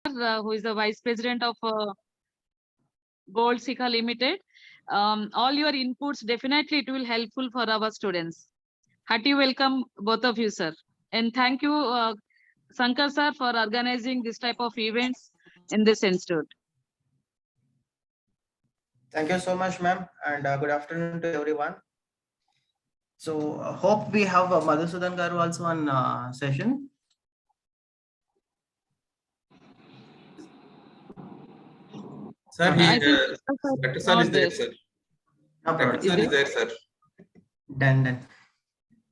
who is the Vice President of Gold Sikha Limited. All your inputs, definitely it will helpful for our students. Hearty welcome both of you, sir. And thank you, Sankar sir, for organizing this type of events in this institute. Thank you so much, ma'am, and good afternoon to everyone. So, hope we have Madhusudan Garu also on session. Sir, Dr. Sir is there, sir. No problem. Sir is there, sir. Done.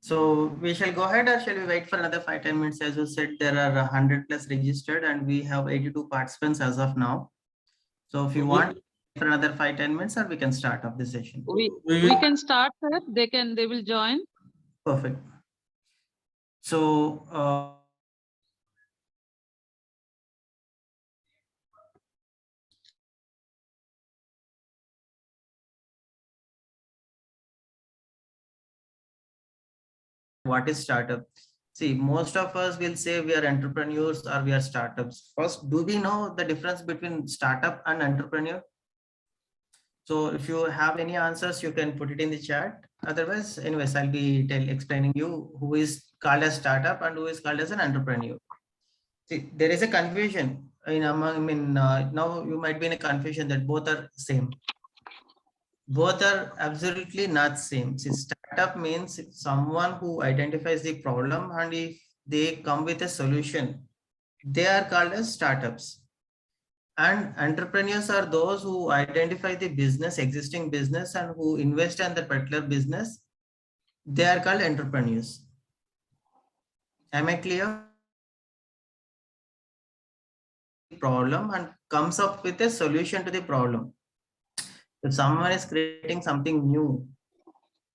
So we shall go ahead, or shall we wait for another 5-10 minutes? As you said, there are 100 plus registered, and we have 82 participants as of now. So if you want for another 5-10 minutes, or we can start up the session. We can start, sir. They will join. Perfect. So what is startup? See, most of us will say we are entrepreneurs or we are startups. First, do we know the difference between startup and entrepreneur? So if you have any answers, you can put it in the chat. Otherwise, anyways, I'll be explaining you who is called as startup and who is called as an entrepreneur. See, there is a confusion now you might be in a confusion that both are same. Both are absolutely not same. See, startup means someone who identifies the problem, and if they come with a solution, they are called as startups. And entrepreneurs are those who identify the business, existing business, and who invest in the particular business. They are called entrepreneurs. Am I clear? Problem and comes up with a solution to the problem. If someone is creating something new,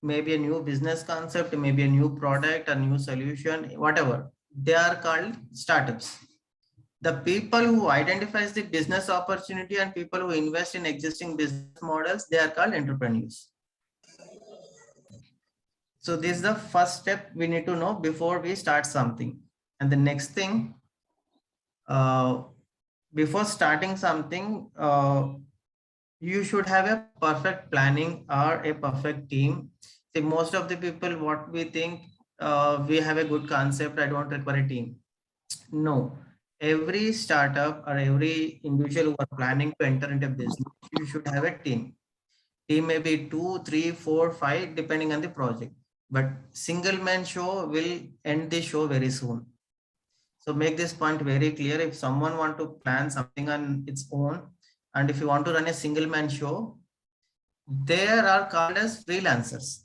maybe a new business concept, maybe a new product, a new solution, whatever, they are called startups. The people who identifies the business opportunity and people who invest in existing business models, they are called entrepreneurs. So this is the first step we need to know before we start something. And the next thing, before starting something, you should have a perfect planning or a perfect team. See, most of the people, what we think, we have a good concept, I don't require a team. No, every startup or every individual who are planning to enter into business, you should have a team. Team may be 2, 3, 4, 5, depending on the project. But single man show will end the show very soon. So make this point very clear. If someone want to plan something on its own, and if you want to run a single man show, they are called as freelancers,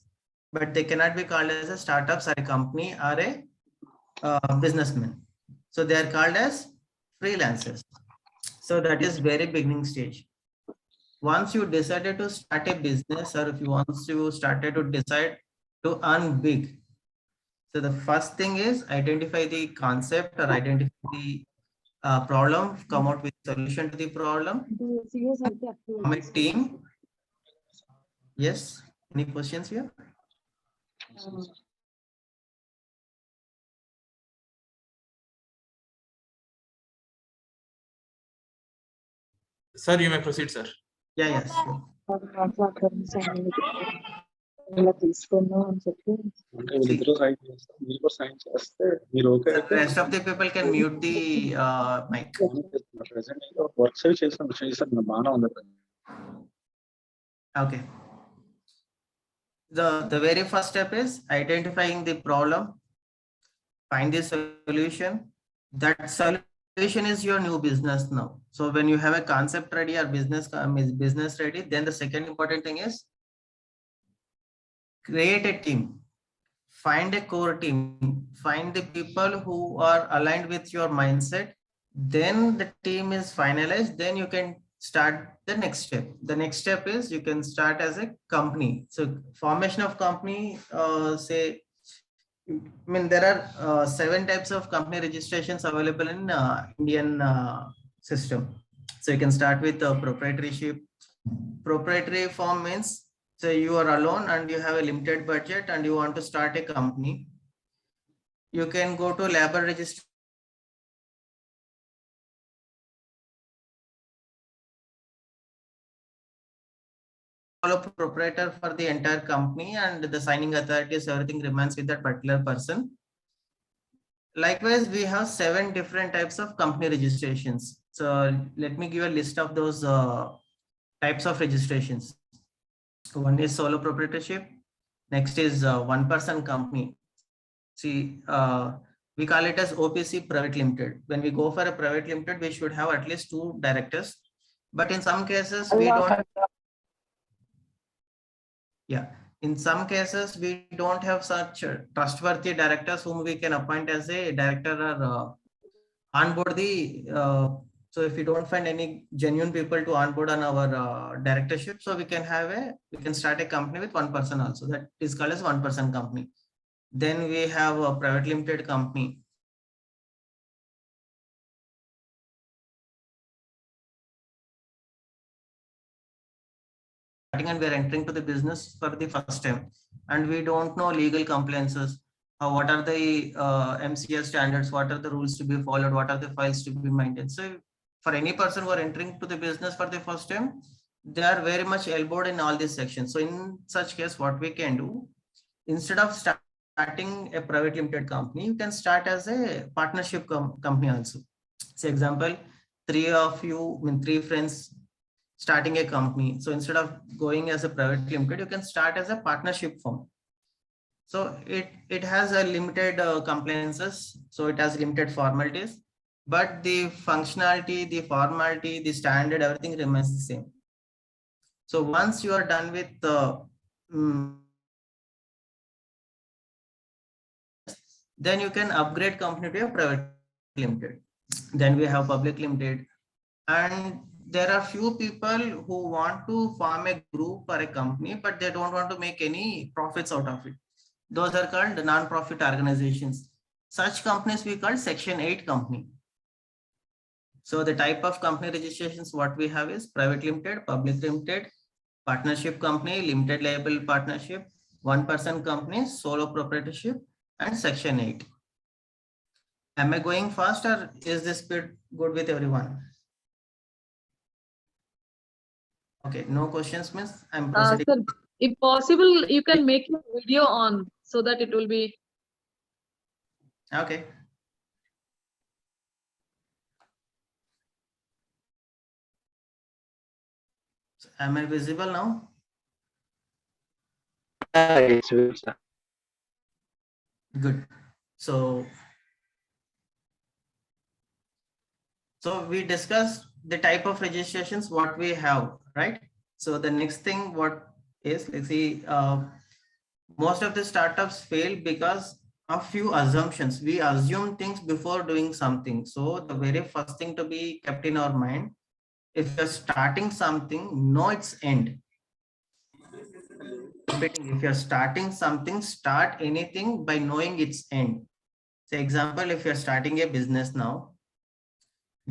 but they cannot be called as a startups or a company or a businessman. So they are called as freelancers. So that is very beginning stage. Once you decided to start a business, or if you want to started to decide to earn big, so the first thing is identify the concept or identify the problem, come out with solution to the problem. Form a team. Yes, any questions here? Sir, you may proceed, sir. Yeah, yes. Sure. The rest of the people can mute the mic. Okay. The very first step is identifying the problem, find the solution. That solution is your new business now. So when you have a concept ready or business ready, then the second important thing is create a team. Find a core team. Find the people who are aligned with your mindset. Then the team is finalized. Then you can start the next step. The next step is you can start as a company. So formation of company, there are 7 types of company registrations available in Indian system. So you can start with proprietorship. Proprietary form means, so you are alone and you have a limited budget and you want to start a company. You can go to labor registration sole proprietor for the entire company, and the signing authorities, everything remains with that particular person. Likewise, we have 7 different types of company registrations. So let me give a list of those types of registrations. One is solo proprietorship. Next is one-person company. See, we call it as OPC Private Limited. When we go for a private limited, we should have at least 2 directors. But in some cases, we don't. Yeah, in some cases, we don't have such trustworthy directors whom we can appoint as a director or onboard the. So if we don't find any genuine people to onboard on our directorship, so we can start a company with 1 person also. That is called as 1-person company. Then we have a private limited company. And we are entering to the business for the first time, and we don't know legal compliances. What are the MCS standards? What are the rules to be followed? What are the files to be maintained? So for any person who are entering to the business for the first time, they are very much elbowed in all these sections. So in such case, what we can do, instead of starting a private limited company, you can start as a partnership company also. Say example, 3 friends starting a company. So instead of going as a private limited, you can start as a partnership firm. So it has a limited compliances. So it has limited formalities, but the functionality, the formality, the standard, everything remains the same. So once you are done with then you can upgrade company to a private limited. Then we have public limited, and there are few people who want to form a group or a company, but they don't want to make any profits out of it. Those are called non-profit organizations. Such companies we call Section 8 company. So the type of company registrations what we have is private limited, public limited, partnership company, limited liable partnership, 1-person company, solo proprietorship, and Section 8. Am I going fast, or is this bit good with everyone? Okay, no questions, miss. I'm proceeding. Sir, if possible, you can make your video on so that it will be. Okay. So am I visible now? It's good, sir. Good. So we discussed the type of registrations what we have, right? So the next thing what is, let's see, most of the startups fail because of few assumptions. We assume things before doing something. So the very first thing to be kept in our mind, if you're starting something, know its end. If you're starting something, start anything by knowing its end. Say example, if you're starting a business now,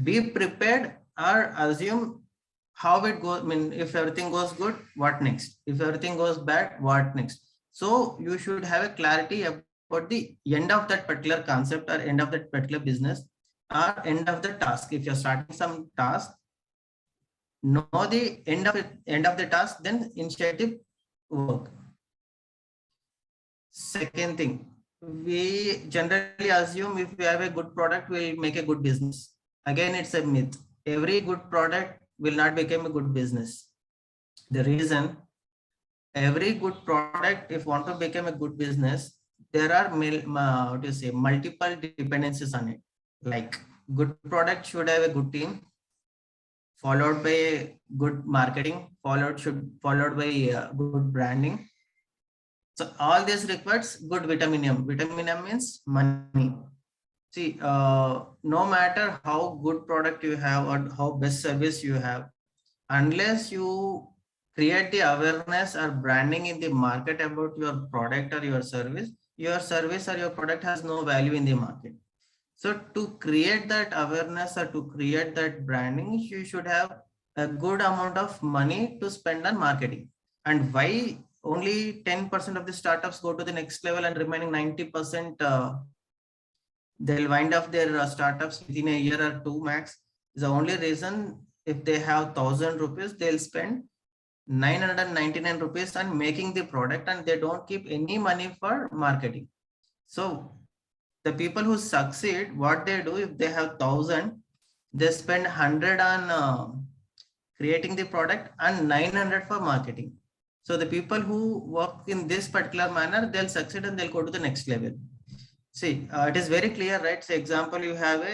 be prepared or assume how it goes. I mean, if everything goes good, what next? If everything goes bad, what next? So you should have a clarity about the end of that particular concept or end of that particular business or end of the task. If you're starting some task, know the end of the task, then initiate the work. Second thing, we generally assume if we have a good product, we'll make a good business. Again, it's a myth. Every good product will not become a good business. The reason, every good product, if want to become a good business, there are multiple dependencies on it. Like good product should have a good team, followed by good marketing, followed by good branding. So all this requires good vitaminium. Vitaminium means money. See, no matter how good product you have or how best service you have, unless you create the awareness or branding in the market about your product or your service or your product has no value in the market. So to create that awareness or to create that branding, you should have a good amount of money to spend on marketing. And why only 10% of the startups go to the next level and remaining 90% they'll wind up their startups within a year or two max? Is the only reason. If they have 1,000 rupees, they'll spend 999 rupees and making the product, and they don't keep any money for marketing. So the people who succeed, what they do, if they have 1,000, they spend 100 on creating the product and 900 for marketing. So the people who work in this particular manner, they'll succeed and they'll go to the next level. See, it is very clear, right? So example, you have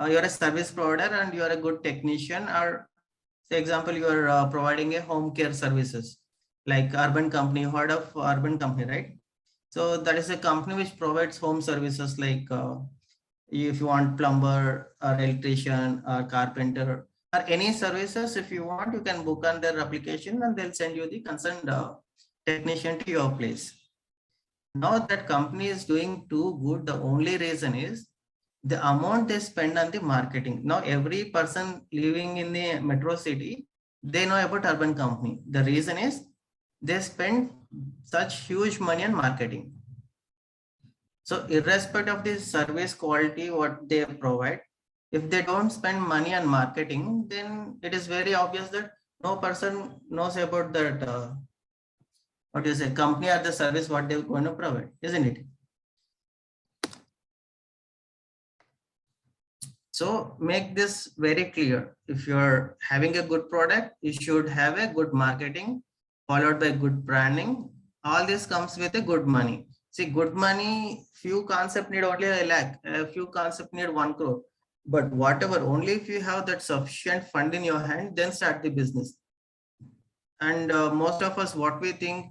you're a service provider and you are a good technician, or say example, you are providing a home care services like Urban Company. You heard of Urban Company, right? So that is a company which provides home services like if you want plumber or electrician or carpenter or any services, if you want, you can book on their application and they'll send you the concerned technician to your place. Now that company is doing too good, the only reason is the amount they spend on the marketing. Now every person living in the metro city, they know about Urban Company. The reason is they spend such huge money on marketing. So irrespective of the service quality, what they provide, if they don't spend money on marketing, then it is very obvious that no person knows about that, what is a company or the service, what they're going to provide, isn't it? So make this very clear. If you're having a good product, you should have a good marketing followed by good branding. All this comes with a good money. See, good money, few concept need only a lakh, a few concept need 1 crore. But whatever, only if you have that sufficient fund in your hand, then start the business. And most of us, what we think,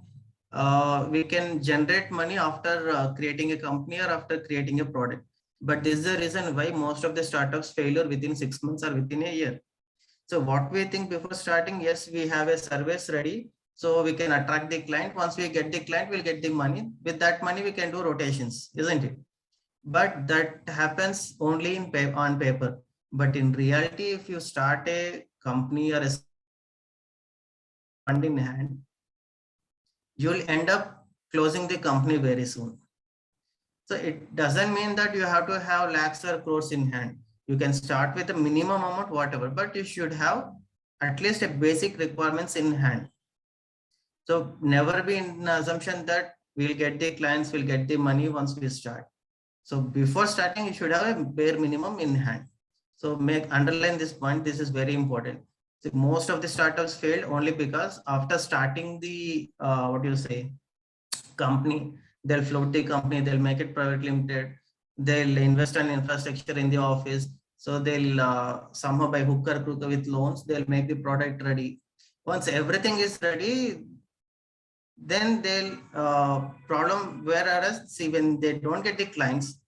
we can generate money after creating a company or after creating a product. But this is the reason why most of the startups failure within 6 months or within a year. So what we think before starting, yes, we have a service ready, so we can attract the client. Once we get the client, we'll get the money. With that money, we can do rotations, isn't it? But that happens only on paper. But in reality, if you start a company or a fund in hand, you'll end up closing the company very soon. So it doesn't mean that you have to have lakhs or crores in hand. You can start with a minimum amount, whatever, but you should have at least a basic requirements in hand. So never be in assumption that we'll get the clients, we'll get the money once we start. So before starting, you should have a bare minimum in hand. So underline this point. This is very important. So most of the startups failed only because after starting the company, they'll float the company, they'll make it private limited, they'll invest in infrastructure in the office. So they'll somehow by hook or crook with loans, they'll make the product ready. Once everything is ready, then they'll problem, whereas see, when they don't get the clients,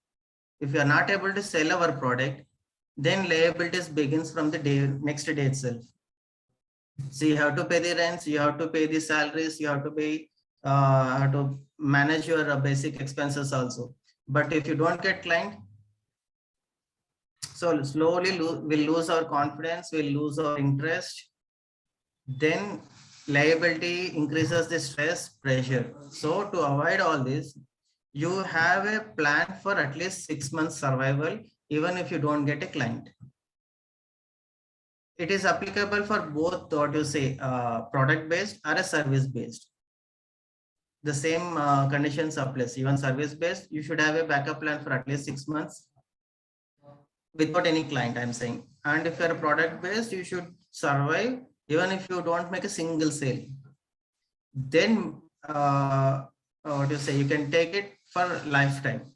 if you are not able to sell our product, then liabilities begins from the next day itself. So you have to pay the rents, you have to pay the salaries, you have to pay have to manage your basic expenses also. But if you don't get client, so slowly we'll lose our confidence, we'll lose our interest. Then liability increases the stress, pressure. So to avoid all this, you have a plan for at least 6 months survival, even if you don't get a client. It is applicable for both, product based or a service based. The same conditions applies. Even service based, you should have a backup plan for at least 6 months without any client, I'm saying. And if you're a product based, you should survive even if you don't make a single sale. Then you can take it for lifetime.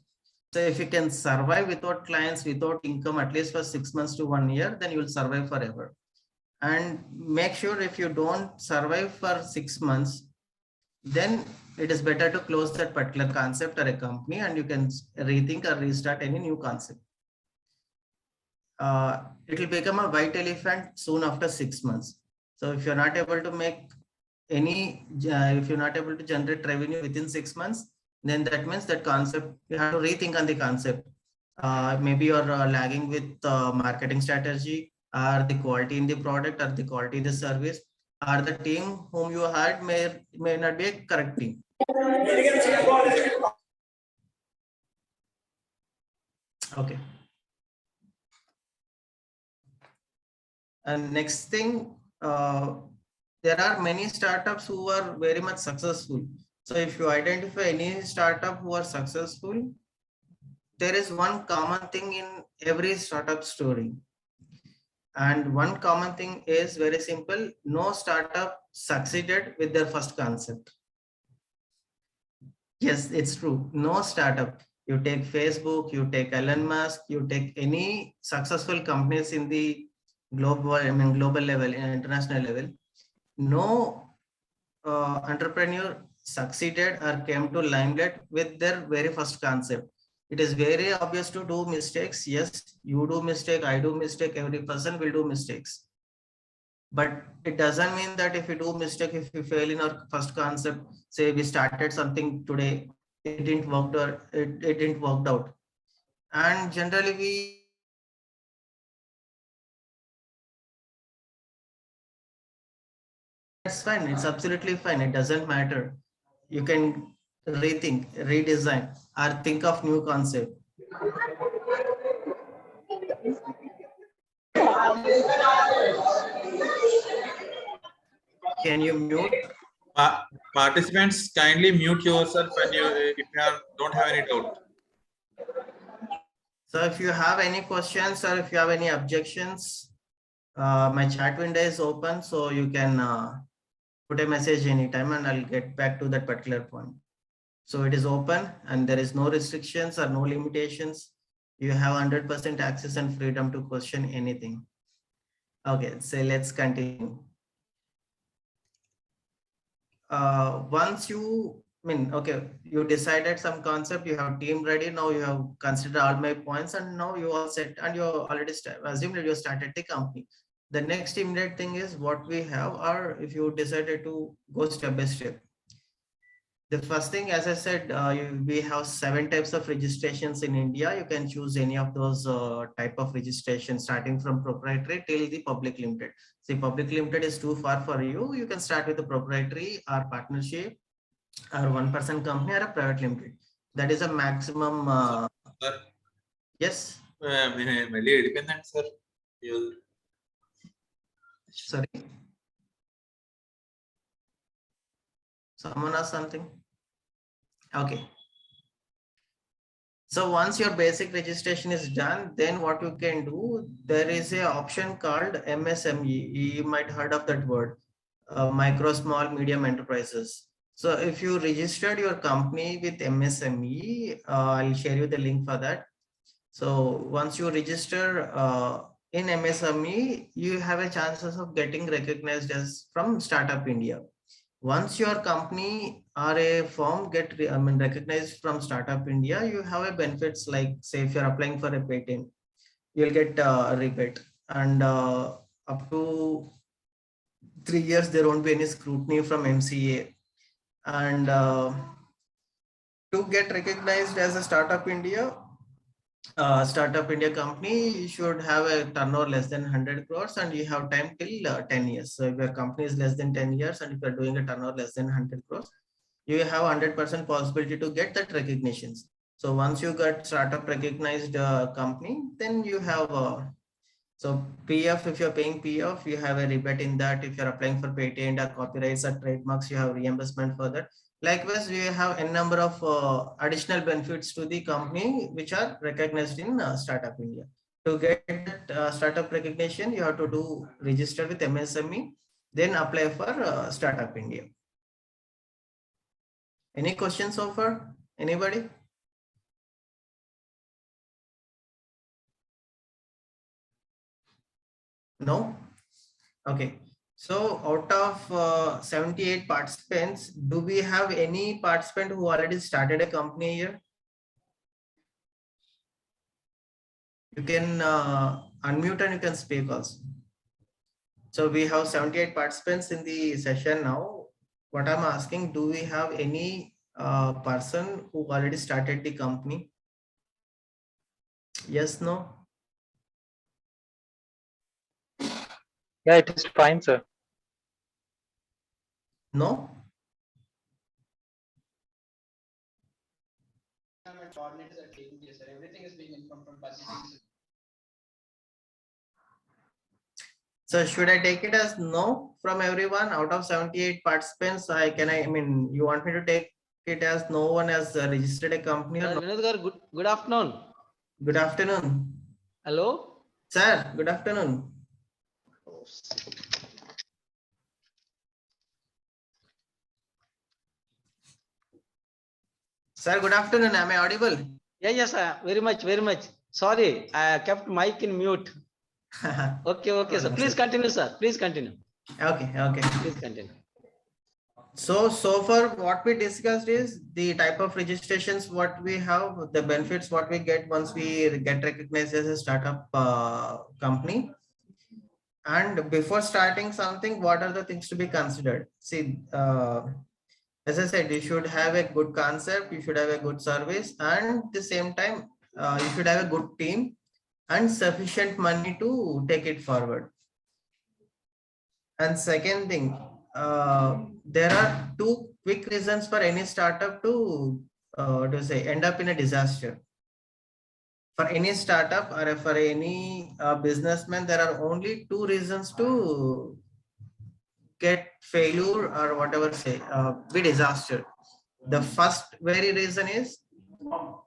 So if you can survive without clients, without income, at least for 6 months to 1 year, then you will survive forever. And make sure if you don't survive for 6 months, then it is better to close that particular concept or a company, and you can rethink or restart any new concept. It will become a white elephant soon after 6 months. So if you're not able to make if you're not able to generate revenue within 6 months, then that means that concept, you have to rethink on the concept. Maybe you're lagging with marketing strategy, or the quality in the product, or the quality in the service, or the team whom you hired may not be a correct team. Okay. And next thing, there are many startups who are very much successful. So if you identify any startup who are successful, there is one common thing in every startup story. And one common thing is very simple. No startup succeeded with their first concept. Yes, it's true. No startup. You take Facebook, you take Elon Musk, you take any successful companies in the global level, international level. No entrepreneur succeeded or came to limelight with their very first concept. It is very obvious to do mistakes. Yes, you do mistake, I do mistake, every person will do mistakes. But it doesn't mean that if you do mistake, if you fail in our first concept, say we started something today, it didn't work or it didn't work out. And generally we that's fine. It's absolutely fine. It doesn't matter. You can rethink, redesign, or think of new concept. Can you mute? Participants, kindly mute yourself when if you don't have any doubt. So if you have any questions or if you have any objections, my chat window is open, so you can put a message anytime and I'll get back to that particular point. So it is open and there is no restrictions or no limitations. You have 100% access and freedom to question anything. Okay, so let's continue. Once you, okay, you decided some concept, you have team ready, now you have considered all my points and now you all set and you already assumed that you started the company. The next immediate thing is what we have, or if you decided to go step by step. The first thing, as I said, we have 7 types of registrations in India. You can choose any of those type of registration, starting from proprietary till the public limited. See, public limited is too far for you. You can start with the proprietary or partnership or one-person company or a private limited. That is a maximum. Sir, Yes. independent, sir. Sorry. Someone asked something. Okay. So once your basic registration is done, then what you can do, there is a option called MSME. You might heard of that word, micro, small, medium enterprises. So if you registered your company with MSME, I'll share you the link for that. So once you register in MSME, you have a chances of getting recognized as from Startup India. Once your company or a firm get recognized from Startup India, you have a benefits like, say, if you're applying for a patent, you'll get a rebate, and up to 3 years there won't be any scrutiny from MCA. And to get recognized as a Startup India company, you should have a turnover less than 100 crores and you have time till 10 years. So if your company is less than 10 years and if you're doing a turnover less than 100 crores, you have 100% possibility to get that recognitions. So once you get startup recognized company, then you have so PF, if you're paying PF, you have a rebate in that. If you're applying for patent or copyrights or trademarks, you have reimbursement for that. Likewise, we have a number of additional benefits to the company which are recognized in Startup India. To get startup recognition, you have to do register with MSME, then apply for Startup India. Any questions so far? Anybody? No? Okay. So out of 78 participants, do we have any participant who already started a company here? You can unmute and you can speak also. So we have 78 participants in the session now. What I'm asking, do we have any person who already started the company? Yes, no? Yeah, it is fine, sir. No? So should I take it as no from everyone out of 78 participants? I mean, you want me to take it as no one has registered a company or no? Vinod garu, good afternoon. Good afternoon. Hello. Sir, good afternoon. Sir, good afternoon. Am I audible? Yeah, yes, very much, very much. Sorry, I kept mic in mute. Okay, okay, sir. Please continue, sir. Please continue. Okay, okay. Please continue. So far what we discussed is the type of registrations, what we have, the benefits, what we get once we get recognized as a startup company. And before starting something, what are the things to be considered? See, as I said, you should have a good concept, you should have a good service, and at the same time, you should have a good team and sufficient money to take it forward. And second thing, there are two quick reasons for any startup to end up in a disaster. For any startup or for any businessman, there are only two reasons to get failure or whatever be disaster. The first very reason is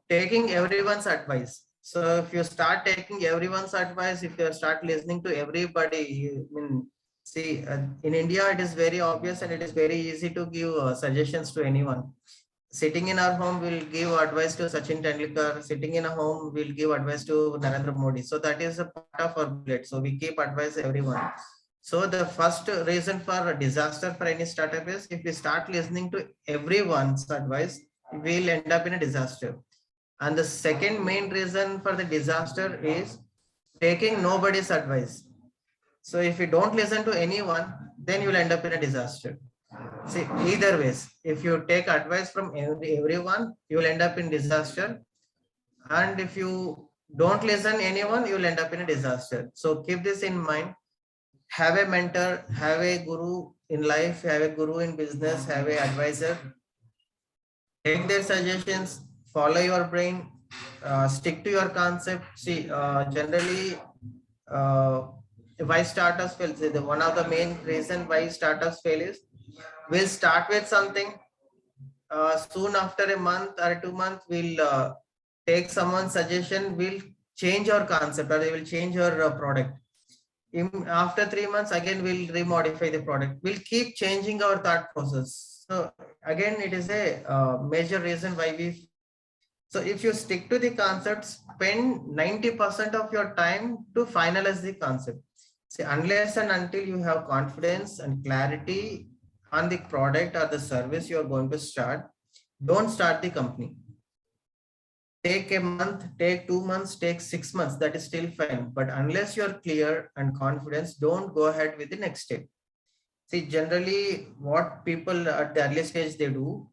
taking everyone's advice. So if you start taking everyone's advice, if you start listening to everybody, see, in India, it is very obvious and it is very easy to give suggestions to anyone. Sitting in our home, we'll give advice to Sachin Tendulkar. Sitting in a home, we'll give advice to Narendra Modi. So that is a part of our plate. So we keep advice everyone. So the first reason for a disaster for any startup is if we start listening to everyone's advice, we'll end up in a disaster. And the second main reason for the disaster is taking nobody's advice. So if you don't listen to anyone, then you'll end up in a disaster. See, either ways, if you take advice from everyone, you'll end up in disaster. And if you don't listen anyone, you'll end up in a disaster. So keep this in mind. Have a mentor, have a guru in life, have a guru in business, have an advisor. Take their suggestions, follow your brain, stick to your concept. See, generally, why startups fail? One of the main reasons why startups fail is we'll start with something. Soon after a month or 2 months, we'll take someone's suggestion, we'll change our concept or they will change our product. After 3 months, again, we'll remodify the product. We'll keep changing our thought process. So again, it is a major reason why so if you stick to the concept, spend 90% of your time to finalize the concept. See, unless and until you have confidence and clarity on the product or the service you are going to start, don't start the company. Take a month, take 2 months, take 6 months, that is still fine. But unless you're clear and confidence, don't go ahead with the next step. See, generally what people at the early stage, they do,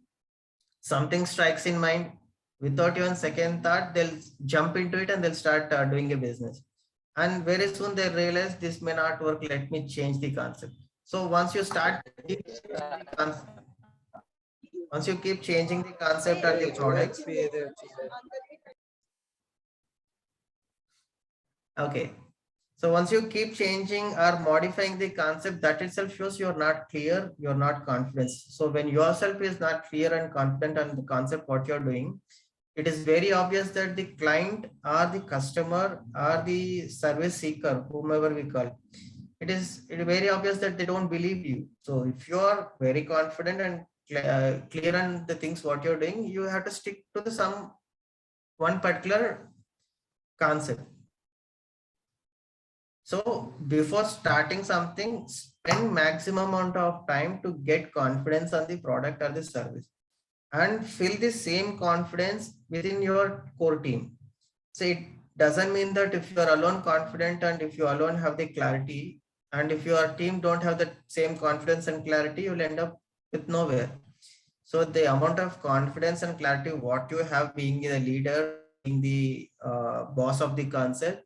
something strikes in mind, without even second thought, they'll jump into it and they'll start doing a business. And very soon they realize this may not work, let me change the concept. So once you start, once you keep changing the concept or the product, okay. So once you keep changing or modifying the concept, that itself shows you're not clear, you're not confident. So when yourself is not clear and confident on the concept, what you're doing, it is very obvious that the client or the customer or the service seeker, whomever we call, it is very obvious that they don't believe you. So if you are very confident and clear on the things what you're doing, you have to stick to the one particular concept. So before starting something, spend maximum amount of time to get confidence on the product or the service, and feel the same confidence within your core team. So it doesn't mean that if you are alone confident and if you alone have the clarity, and if your team don't have the same confidence and clarity, you'll end up with nowhere. So the amount of confidence and clarity what you have being the leader, being the boss of the concept,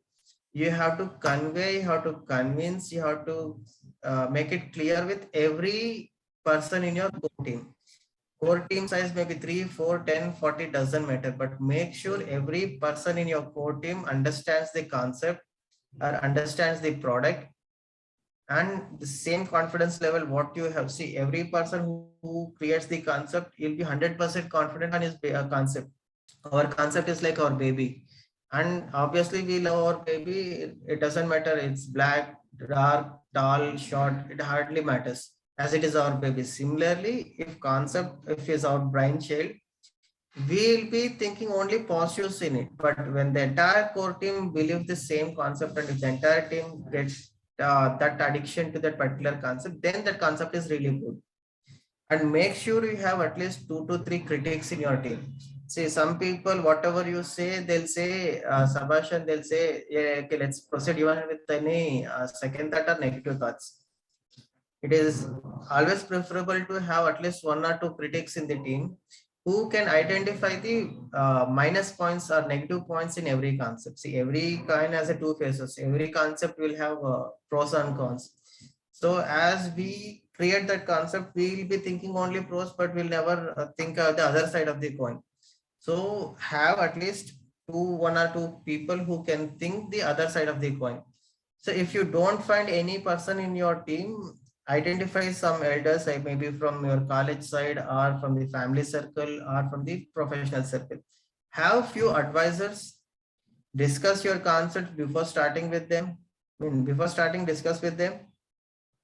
you have to convey, you have to convince, you have to make it clear with every person in your core team. Core team size may be 3, 4, 10, 40, doesn't matter, but make sure every person in your core team understands the concept or understands the product and the same confidence level what you have. See, every person who creates the concept will be 100% confident on his concept. Our concept is like our baby, and obviously we love our baby. It doesn't matter it's black, dark, tall, short, it hardly matters, as it is our baby. Similarly, if is our brain child, we'll be thinking only positives in it. But when the entire core team believes the same concept, and if the entire team gets that addiction to that particular concept, then that concept is really good. And make sure you have at least 2 to 3 critics in your team. See, some people, whatever you say, they'll say, Sebastian, they'll say, yeah, okay, let's proceed even with any second thought or negative thoughts. It is always preferable to have at least 1 or 2 critics in the team who can identify the minus points or negative points in every concept. See, every coin has a 2 faces. Every concept will have pros and cons. So as we create that concept, we will be thinking only pros, but we'll never think the other side of the coin. So have at least 1 or 2 people who can think the other side of the coin. So if you don't find any person in your team, identify some elders, like maybe from your college side or from the family circle or from the professional circle. Have few advisors, discuss your concept before starting with them. Before starting, discuss with them.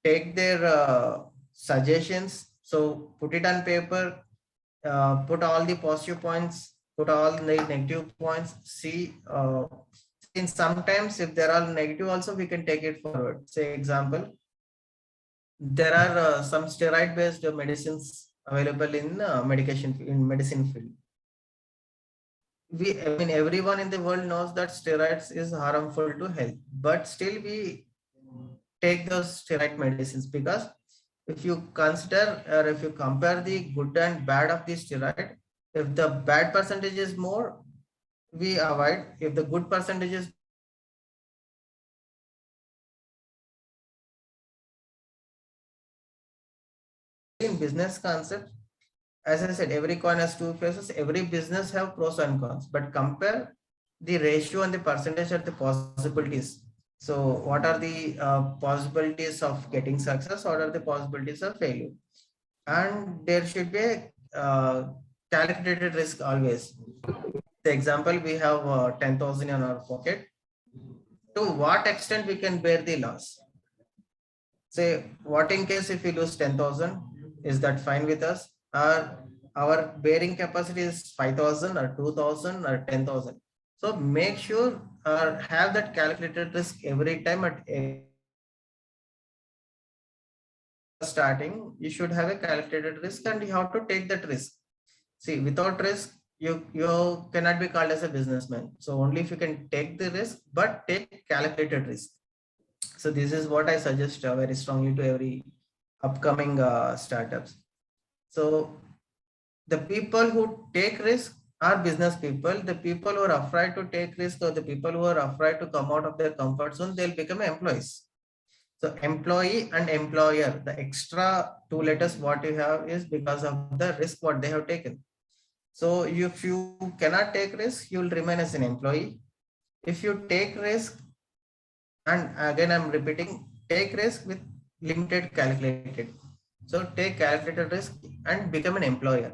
Take their suggestions. So put it on paper, put all the positive points, put all the negative points. See, in sometimes if there are negative also, we can take it forward. Say example, there are some steroid based medicines available in medicine field. Everyone in the world knows that steroids is harmful to health, but still we take those steroid medicines, because if you consider or if you compare the good and bad of the steroid, if the bad percentage is more, we avoid. If the good percentage is in business concept, as I said, every coin has 2 faces. Every business have pros and cons, but compare the ratio and the percentage of the possibilities. So what are the possibilities of getting success? What are the possibilities of failure? And there should be a calculated risk always. The example, we have 10,000 in our pocket. To what extent we can bear the loss? Say, what in case if we lose 10,000, is that fine with us? Our bearing capacity is 5,000 or 2,000 or 10,000. So make sure have that calculated risk every time at starting. You should have a calculated risk, and you have to take that risk. See, without risk, you cannot be called as a businessman. So only if you can take the risk, but take calculated risk. So this is what I suggest very strongly to every upcoming startups. So the people who take risk are business people. The people who are afraid to take risk, or the people who are afraid to come out of their comfort zone, they'll become employees. So employee and employer, the extra 2 letters what you have is because of the risk what they have taken. So if you cannot take risk, you will remain as an employee. If you take risk, and again I'm repeating, take risk with limited calculated. So take calculated risk and become an employer.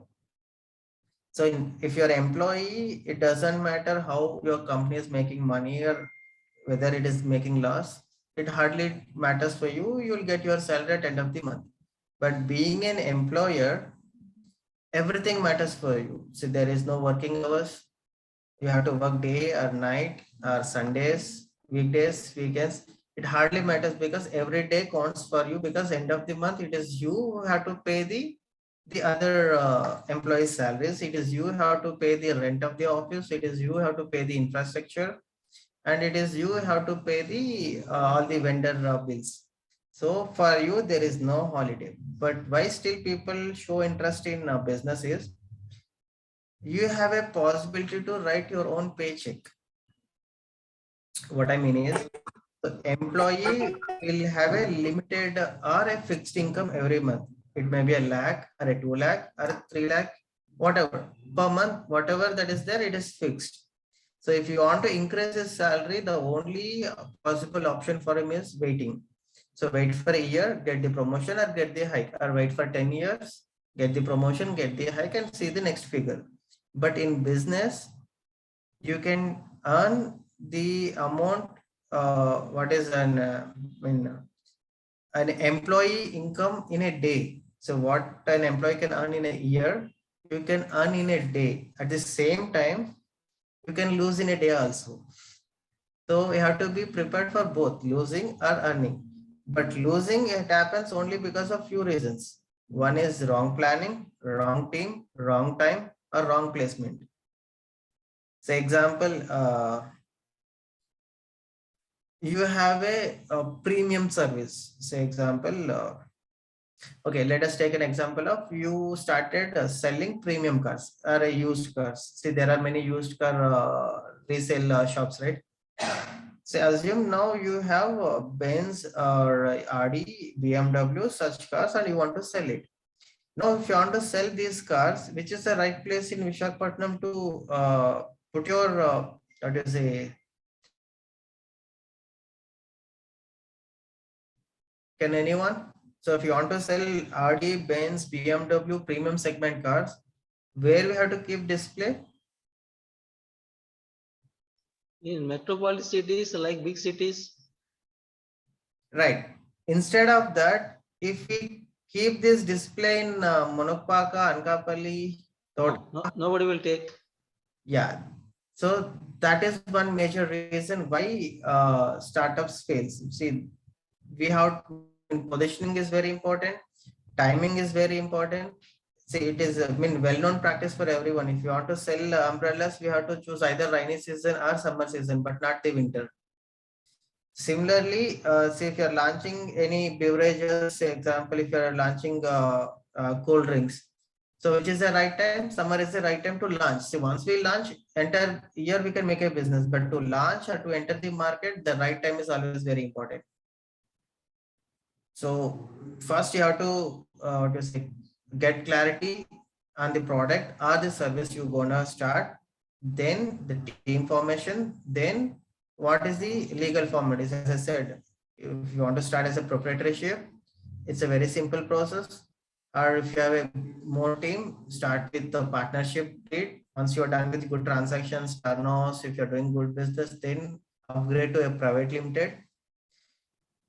So if you're an employee, it doesn't matter how your company is making money or whether it is making loss. It hardly matters for you. You will get your salary at end of the month. But being an employer, everything matters for you. So there is no working hours. You have to work day or night or Sundays, weekdays, weekends. It hardly matters, because every day counts for you, because end of the month, it is you who have to pay the other employees' salaries. It is you have to pay the rent of the office. It is you have to pay the infrastructure, and it is you have to pay the all the vendor bills. So for you, there is no holiday. But why still people show interest in business is, you have a possibility to write your own paycheck. What I mean is, the employee will have a limited or a fixed income every month. It may be 1 lakh or a 2 lakh or a 3 lakh, whatever per month, whatever that is there, it is fixed. So if you want to increase his salary, the only possible option for him is waiting. So wait for a year, get the promotion or get the hike, or wait for 10 years, get the promotion, get the hike and see the next figure. But in business, you can earn the amount, what is an employee income in a day. So what an employee can earn in a year, you can earn in a day. At the same time, you can lose in a day also. So we have to be prepared for both losing or earning. But losing, it happens only because of few reasons. One is wrong planning, wrong team, wrong time, or wrong placement. Say example, you have a premium service. Say example, okay, let us take an example of you started selling premium cars or used cars. See, there are many used car resale shops, right? So assume now you have Benz or Audi, BMW, such cars, and you want to sell it. Now, if you want to sell these cars, which is the right place in Visakhapatnam to put your, what do you say? Can anyone? So if you want to sell Audi, Benz, BMW, premium segment cars, where we have to keep display? In metropolitan cities like big cities. Right. Instead of that, if we keep this display in Monopaka, Anakapalli, Nobody will take. yeah. So that is one major reason why startups fails. See, we have positioning is very important. Timing is very important. See, it is well-known practice for everyone. If you want to sell umbrellas, we have to choose either rainy season or summer season, but not the winter. Similarly, say if you're launching any beverages, say example, if you're launching cold drinks, so which is the right time? Summer is the right time to launch. So once we launch, entire year we can make a business, but to launch or to enter the market, the right time is always very important. So first you have to get clarity on the product or the service you're gonna start, then the team formation, then what is the legal format? As I said, if you want to start as a proprietorship, it's a very simple process. Or if you have a more team, start with the partnership deed. Once you're done with good transactions, turnovers, if you're doing good business, then upgrade to a private limited.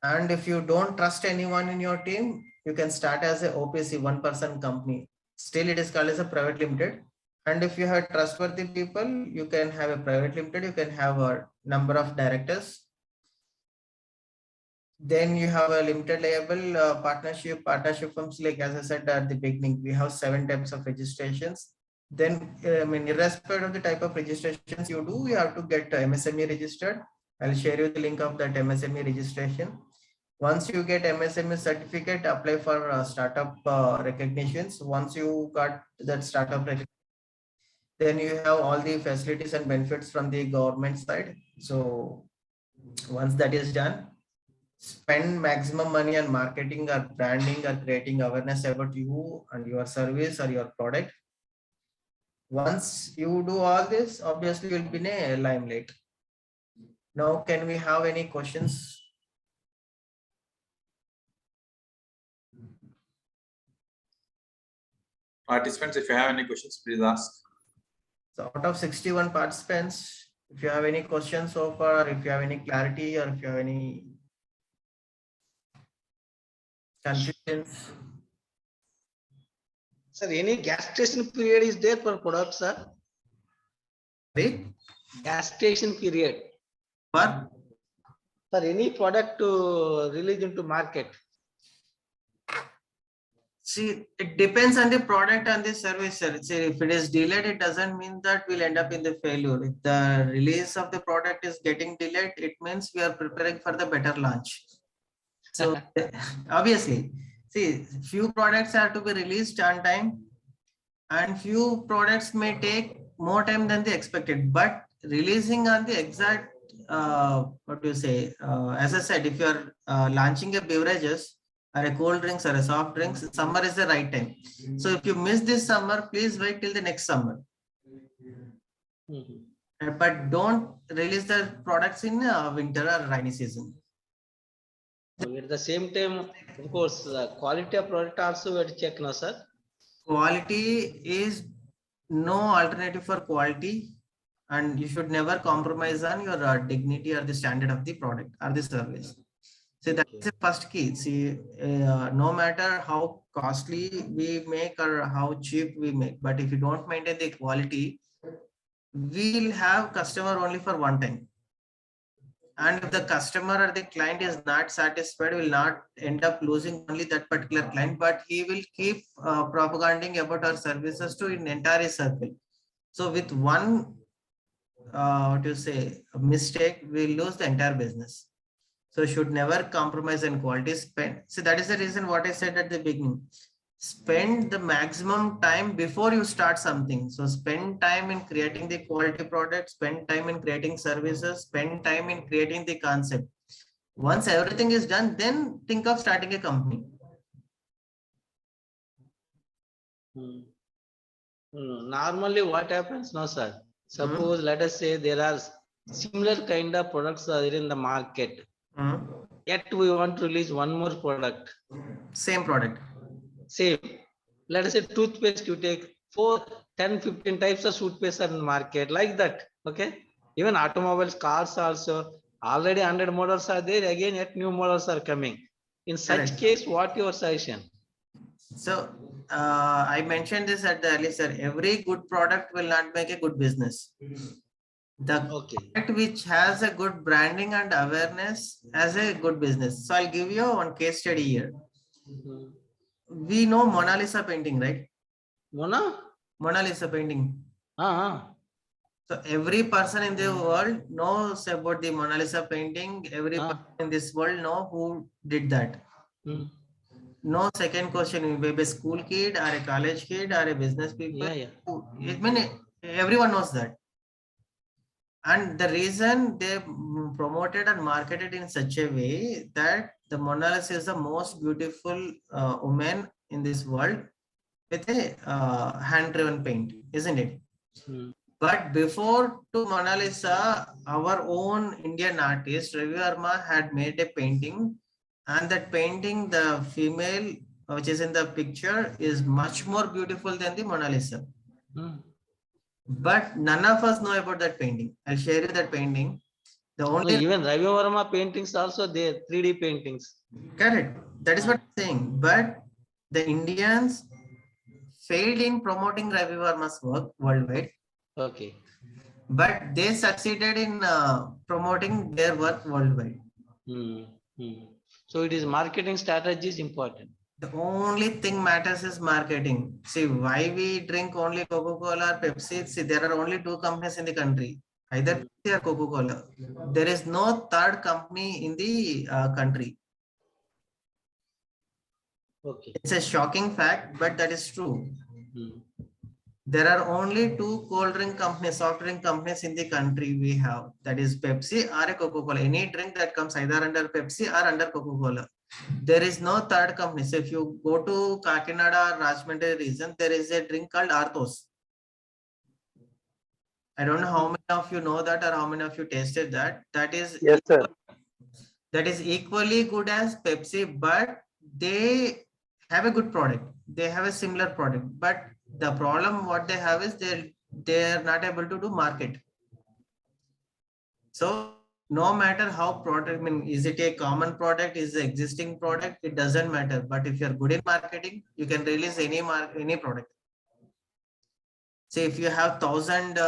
And if you don't trust anyone in your team, you can start as a OPC, one-person company. Still, it is called as a private limited. And if you have trustworthy people, you can have a private limited. You can have a number of directors. Then you have a limited liable partnership firms. Like as I said at the beginning, we have 7 types of registrations. Then, irrespective of the type of registrations you do, you have to get MSME registered. I'll share you the link of that MSME registration. Once you get MSME certificate, apply for startup recognitions. Once you got that startup recognition, then you have all the facilities and benefits from the government side. So once that is done, spend maximum money on marketing or branding or creating awareness about you and your service or your product. Once you do all this, obviously you'll be in a limelight. Now, can we have any questions? Participants, if you have any questions, please ask. So out of 61 participants, if you have any questions so far, if you have any clarity or if you have any confusions. Sir, any gas station period is there for products, sir? Right? Gas station period For any product to release into market. see, it depends on the product and the service, sir. See, if it is delayed, it doesn't mean that we'll end up in the failure. If the release of the product is getting delayed, it means we are preparing for the better launch. So obviously, see, few products have to be released on time, and few products may take more time than they expected. But releasing on the exact, what do you say? As I said, if you are launching a beverages or a cold drinks or a soft drinks, summer is the right time. So if you miss this summer, please wait till the next summer. But don't release the products in winter or rainy season. At the same time, of course, the quality of product also we have to check now, sir. Quality is no alternative for quality, and you should never compromise on your dignity or the standard of the product or the service. So that is the first key. See, no matter how costly we make or how cheap we make, but if you don't maintain the quality, we'll have customer only for one time. And if the customer or the client is not satisfied, will not end up losing only that particular client, but he will keep propaganding about our services to an entire circle. So with one, what do you say, a mistake, we lose the entire business. So should never compromise on quality. Spend. So that is the reason what I said at the beginning. Spend the maximum time before you start something. So spend time in creating the quality product, spend time in creating services, spend time in creating the concept. Once everything is done, then think of starting a company. Normally what happens now, sir? Suppose let us say there are similar kind of products are there in the market. Yet we want to release one more product. Same product. Same. Let us say toothpaste, you take 4, 10, 15 types of toothpaste are in the market like that. Okay. Even automobiles, cars also, already 100 models are there. Again, yet new models are coming. In such Correct. case, what your suggestion? So I mentioned this at the earlier, sir. Every good product will not make a good business. The Okay. product which has a good branding and awareness has a good business. So I'll give you one case study here. We know Mona Lisa painting, right? Mona? Mona Lisa painting. Ah. So every person in the world knows about the Mona Lisa painting. Every person in this world know who did that. No second question. Maybe a school kid or a college kid or a business people. Yeah. I mean, everyone knows that. And the reason they promoted and marketed in such a way that the Mona Lisa is the most beautiful woman in this world with a hand-driven paint, isn't it? But before to Mona Lisa, our own Indian artist Ravi Verma had made a painting, and that painting, the female which is in the picture, is much more beautiful than the Mona Lisa. But none of us know about that painting. I'll share you that painting. The only even Ravi Verma paintings also there, 3D paintings. Correct. That is what I'm saying. But the Indians failed in promoting Ravi Verma's work worldwide. Okay. But they succeeded in promoting their work worldwide. So it is marketing strategy is important. The only thing matters is marketing. See, why we drink only Coca-Cola or Pepsi? See, there are only 2 companies in the country, either Pepsi or Coca-Cola. There is no third company in the country. Okay. It's a shocking fact, but that is true. There are only 2 cold drink companies, soft drink companies in the country we have. That is Pepsi or a Coca-Cola. Any drink that comes either under Pepsi or under Coca-Cola. There is no third company. So if you go to Kakinada or Rajahmundry region, there is a drink called Arthos. I don't know how many of you know that or how many of you tasted that. That is Yes, sir. That is equally good as Pepsi, but they have a good product. They have a similar product, but the problem what they have is they are not able to do market. So no matter how product, I mean, is it a common product, is the existing product, it doesn't matter. But if you're good in marketing, you can release any product. Say if you have 1,000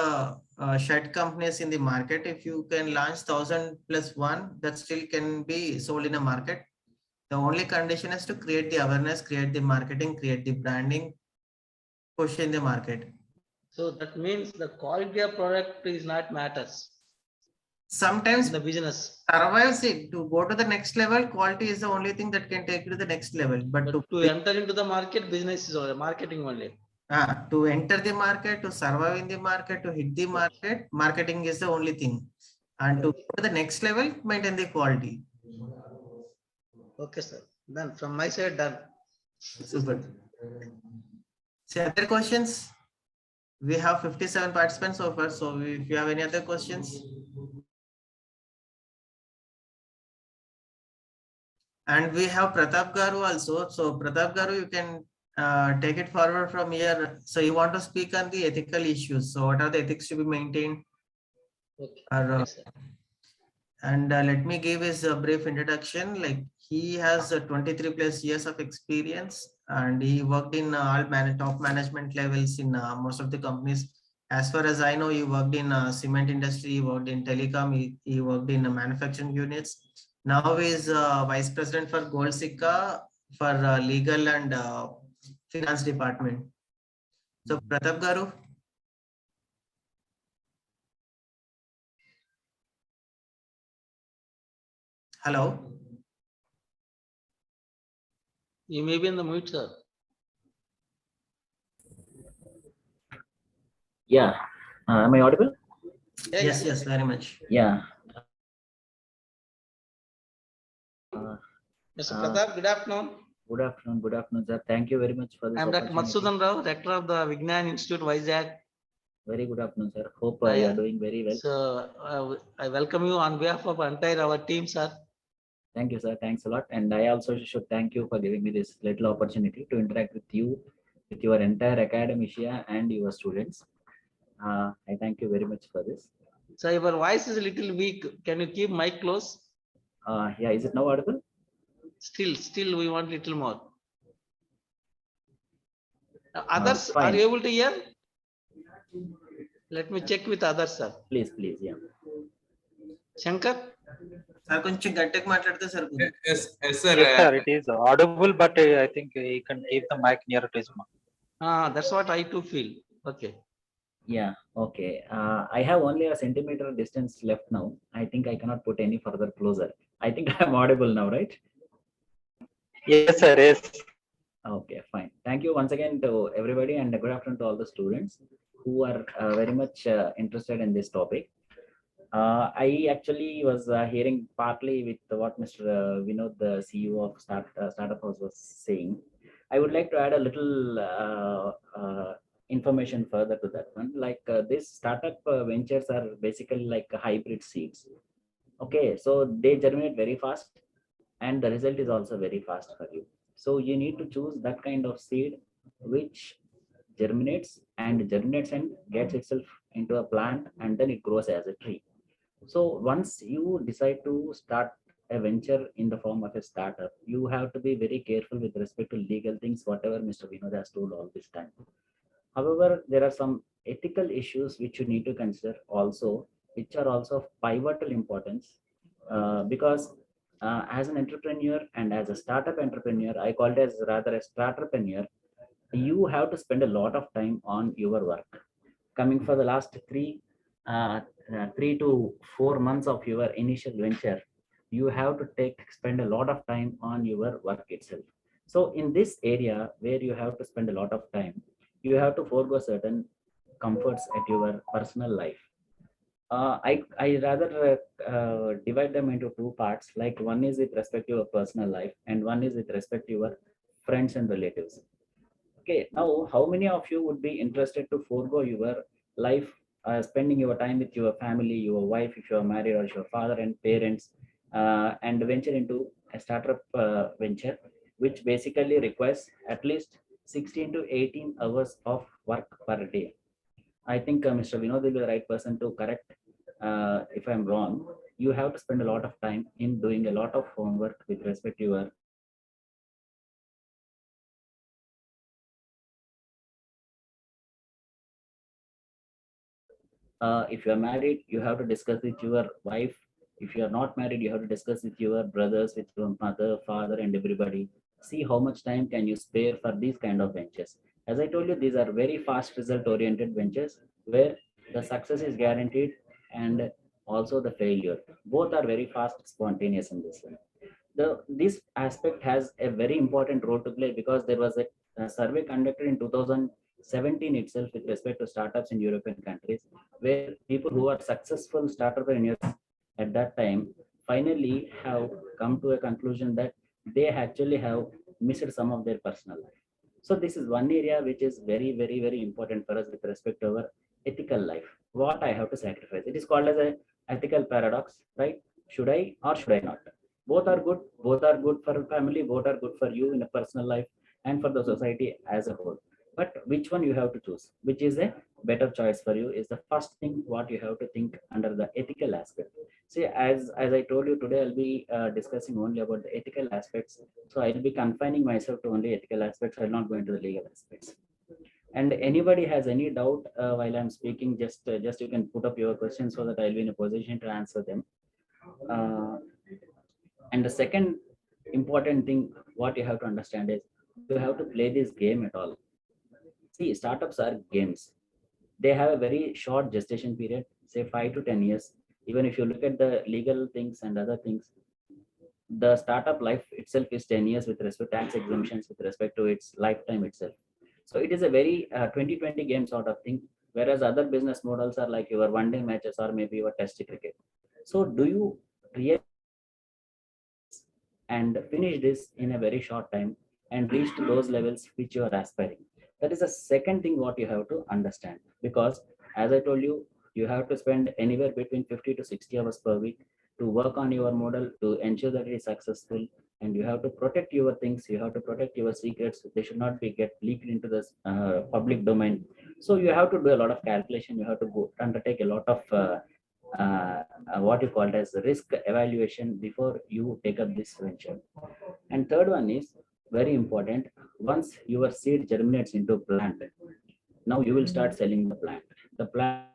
shirt companies in the market, if you can launch 1,000 plus 1, that still can be sold in a market. The only condition is to create the awareness, create the marketing, create the branding, push in the market. So that means the quality of product is not matters. Sometimes The business survives it. To go to the next level, quality is the only thing that can take you to the next level. But to enter into the market, business is only marketing only. To enter the market, to survive in the market, to hit the market, marketing is the only thing. And to go to the next level, maintain the quality. Okay, sir. Done. From my side, done. Super. See, other questions? We have 57 participants so far. So if you have any other questions. And we have Pratap Garu also. So Pratap Garu, you can take it forward from here. So you want to speak on the ethical issues. So what are the ethics to be maintained? Okay. Or, Yes, sir. and let me give his brief introduction. Like he has 23 plus years of experience, and he worked in top management levels in most of the companies. As far as I know, he worked in cement industry, he worked in telecom, he worked in manufacturing units. Now he is vice president for Gold Sikka for legal and finance department. So Pratap Garu. Hello. You may be in the mute, sir. Yeah. Am I audible? Yeah, Yes, yeah. yes, very much. Yeah. Mr. Pratap, good afternoon. Good afternoon, sir. Thank you very much for this I'm Dr. opportunity. Madhusudan Rao, Rector of the Vignan Institute, Vizag. Very good afternoon, sir. Hope you Yeah. are doing very well. So I welcome you on behalf of entire our team, sir. Thank you, sir. Thanks a lot. And I also should thank you for giving me this little opportunity to interact with you, with your entire academia and your students. I thank you very much for this. So your voice is a little weak. Can you keep mic close? Yeah, is it now audible? Still we want little more. Others, are Fine. you able to hear? Let me check with others, sir. Please, yeah. Shankar? Sir కొంచెం గట్టిగా మాట్లాడితే సరిపోతుంది. Yes, sir. Yes, sir, it is audible, but I think he can keep the mic nearer to his mouth. That's what I too feel. Okay. Yeah, okay. I have only a centimeter distance left now. I think I cannot put any further closer. I think I am audible now, right? Yes, sir, yes. Okay, fine. Thank you once again to everybody, and good afternoon to all the students who are very much interested in this topic. I actually was hearing partly with what Mr. Vinod, the CEO of Startup House, was saying. I would like to add a little information further to that one. Like these startup ventures are basically like hybrid seeds. Okay, so they germinate very fast, and the result is also very fast for you. So you need to choose that kind of seed which germinates and gets itself into a plant, and then it grows as a tree. So once you decide to start a venture in the form of a startup, you have to be very careful with respect to legal things, whatever Mr. Vinod has told all this time. However, there are some ethical issues which you need to consider also, which are also of pivotal importance, because as an entrepreneur and as a startup entrepreneur, I call it as rather a startuppreneur, you have to spend a lot of time on your work. Coming for the last 3 to 4 months of your initial venture, you have to spend a lot of time on your work itself. So in this area where you have to spend a lot of time, you have to forego certain comforts at your personal life. I rather divide them into two parts. Like one is with respect to your personal life, and one is with respect to your friends and relatives. Okay, now how many of you would be interested to forego your life, spending your time with your family, your wife, if you are married, or your father and parents, and venture into a startup venture, which basically requires at least 16 to 18 hours of work per day? I think Mr. Vinod will be the right person to correct if I'm wrong. You have to spend a lot of time in doing a lot of homework with respect to your if you are married, you have to discuss with your wife. If you are not married, you have to discuss with your brothers, with your mother, father, and everybody. See how much time can you spare for these kind of ventures. As I told you, these are very fast result oriented ventures where the success is guaranteed and also the failure. Both are very fast, spontaneous in this one. This aspect has a very important role to play because there was a survey conducted in 2017 itself with respect to startups in European countries, where people who are successful startups at that time finally have come to a conclusion that they actually have missed some of their personal life. So this is one area which is very, very, very important for us with respect to our ethical life. What I have to sacrifice. It is called as a ethical paradox, right? Should I or should I not? Both are good. Both are good for family. Both are good for you in a personal life and for the society as a whole. But which one you have to choose? Which is a better choice for you is the first thing what you have to think under the ethical aspect. See, as I told you today, I'll be discussing only about the ethical aspects. So I'll be confining myself to only ethical aspects. I'll not go into the legal aspects. And anybody has any doubt while I'm speaking, just you can put up your questions so that I'll be in a position to answer them. Uh, and the second important thing what you have to understand is you have to play this game at all. See, startups are games. They have a very short gestation period, say 5 to 10 years. Even if you look at the legal things and other things, the startup life itself is 10 years with respect to tax exemptions, with respect to its lifetime itself. So it is a very 2020 game sort of thing, whereas other business models are like your one day matches or maybe your test cricket. So do you really and finish this in a very short time and reach to those levels which you are aspiring? That is the second thing what you have to understand, because as I told you, you have to spend anywhere between 50 to 60 hours per week to work on your model to ensure that it is successful, and you have to protect your things, you have to protect your secrets. They should not be get leaked into the public domain. So you have to do a lot of calculation, you have to go undertake a lot of what you call as risk evaluation before you take up this venture. And third one is very important. Once your seed germinates into plant, now you will start selling the plant. The plant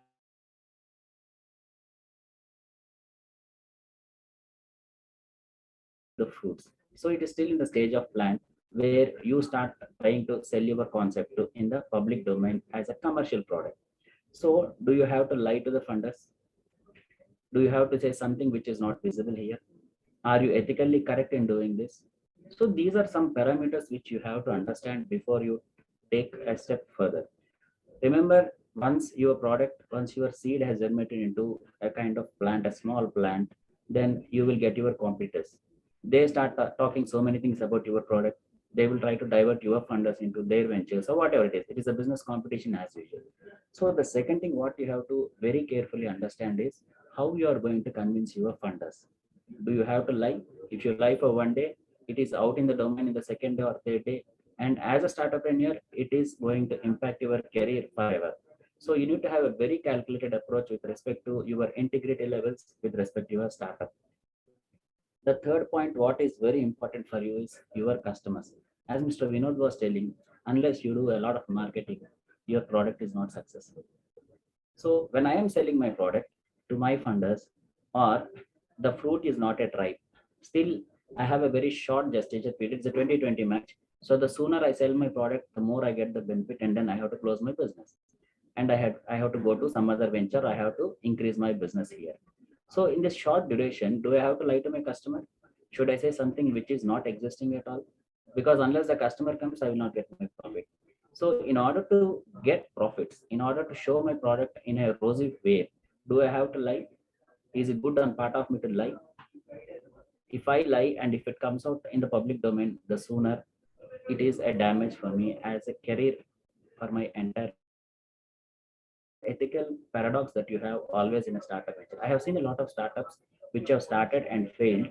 the fruits. So it is still in the stage of plant where you start trying to sell your concept to in the public domain as a commercial product. So do you have to lie to the funders? Do you have to say something which is not visible here? Are you ethically correct in doing this? So these are some parameters which you have to understand before you take a step further. Remember, once your product, once your seed has germinated into a kind of plant, a small plant, then you will get your competitors. They start talking so many things about your product. They will try to divert your funders into their ventures or whatever it is. It is a business competition as usual. So the second thing what you have to very carefully understand is how you are going to convince your funders. Do you have to lie? If you lie for one day, it is out in the domain in the second day or third day. And as a startup-preneur, it is going to impact your career forever. So you need to have a very calculated approach with respect to your integrity levels with respect to your startup. The third point, what is very important for you is your customers. As Mr. Vinod was telling, unless you do a lot of marketing, your product is not successful. So when I am selling my product to my funders, or the fruit is not yet ripe, still I have a very short gestation period. It's a 2020 match. So the sooner I sell my product, the more I get the benefit, and then I have to close my business. And I have to go to some other venture. I have to increase my business here. So in this short duration, do I have to lie to my customer? Should I say something which is not existing at all? Because unless the customer comes, I will not get my profit. So in order to get profits, in order to show my product in a rosy way, do I have to lie? Is it good on part of me to lie? If I lie and if it comes out in the public domain, the sooner it is a damage for me as a career for my entire ethical paradox that you have always in a startup venture. I have seen a lot of startups which have started and failed.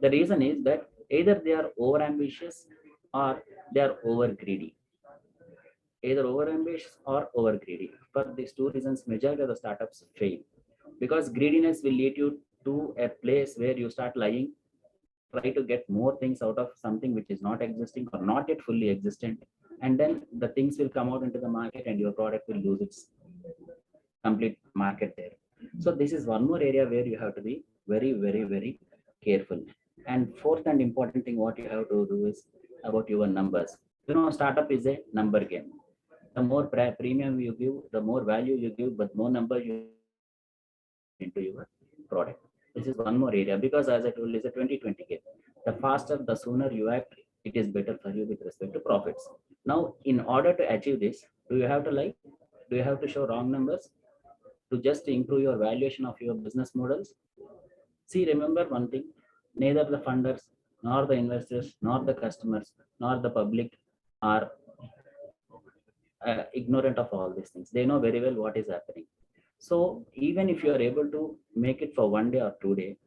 The reason is that either they are over ambitious or they are over greedy. Either over ambitious or over greedy. For these two reasons, majority of the startups fail, because greediness will lead you to a place where you start lying, try to get more things out of something which is not existing or not yet fully existent, and then the things will come out into the market and your product will lose its complete market there. So this is one more area where you have to be very, very, very careful. And fourth and important thing what you have to do is about your numbers. You know, startup is a number game. The more premium you give, the more value you give, but more number you into your product. This is one more area, because as I told you, it's a 2020 game. The faster, the sooner you act, it is better for you with respect to profits. Now, in order to achieve this, do you have to lie? Do you have to show wrong numbers to just improve your valuation of your business models? See, remember one thing, neither the funders, nor the investors, nor the customers, nor the public are ignorant of all these things. They know very well what is happening. So even if you are able to make it for one day or 2 days,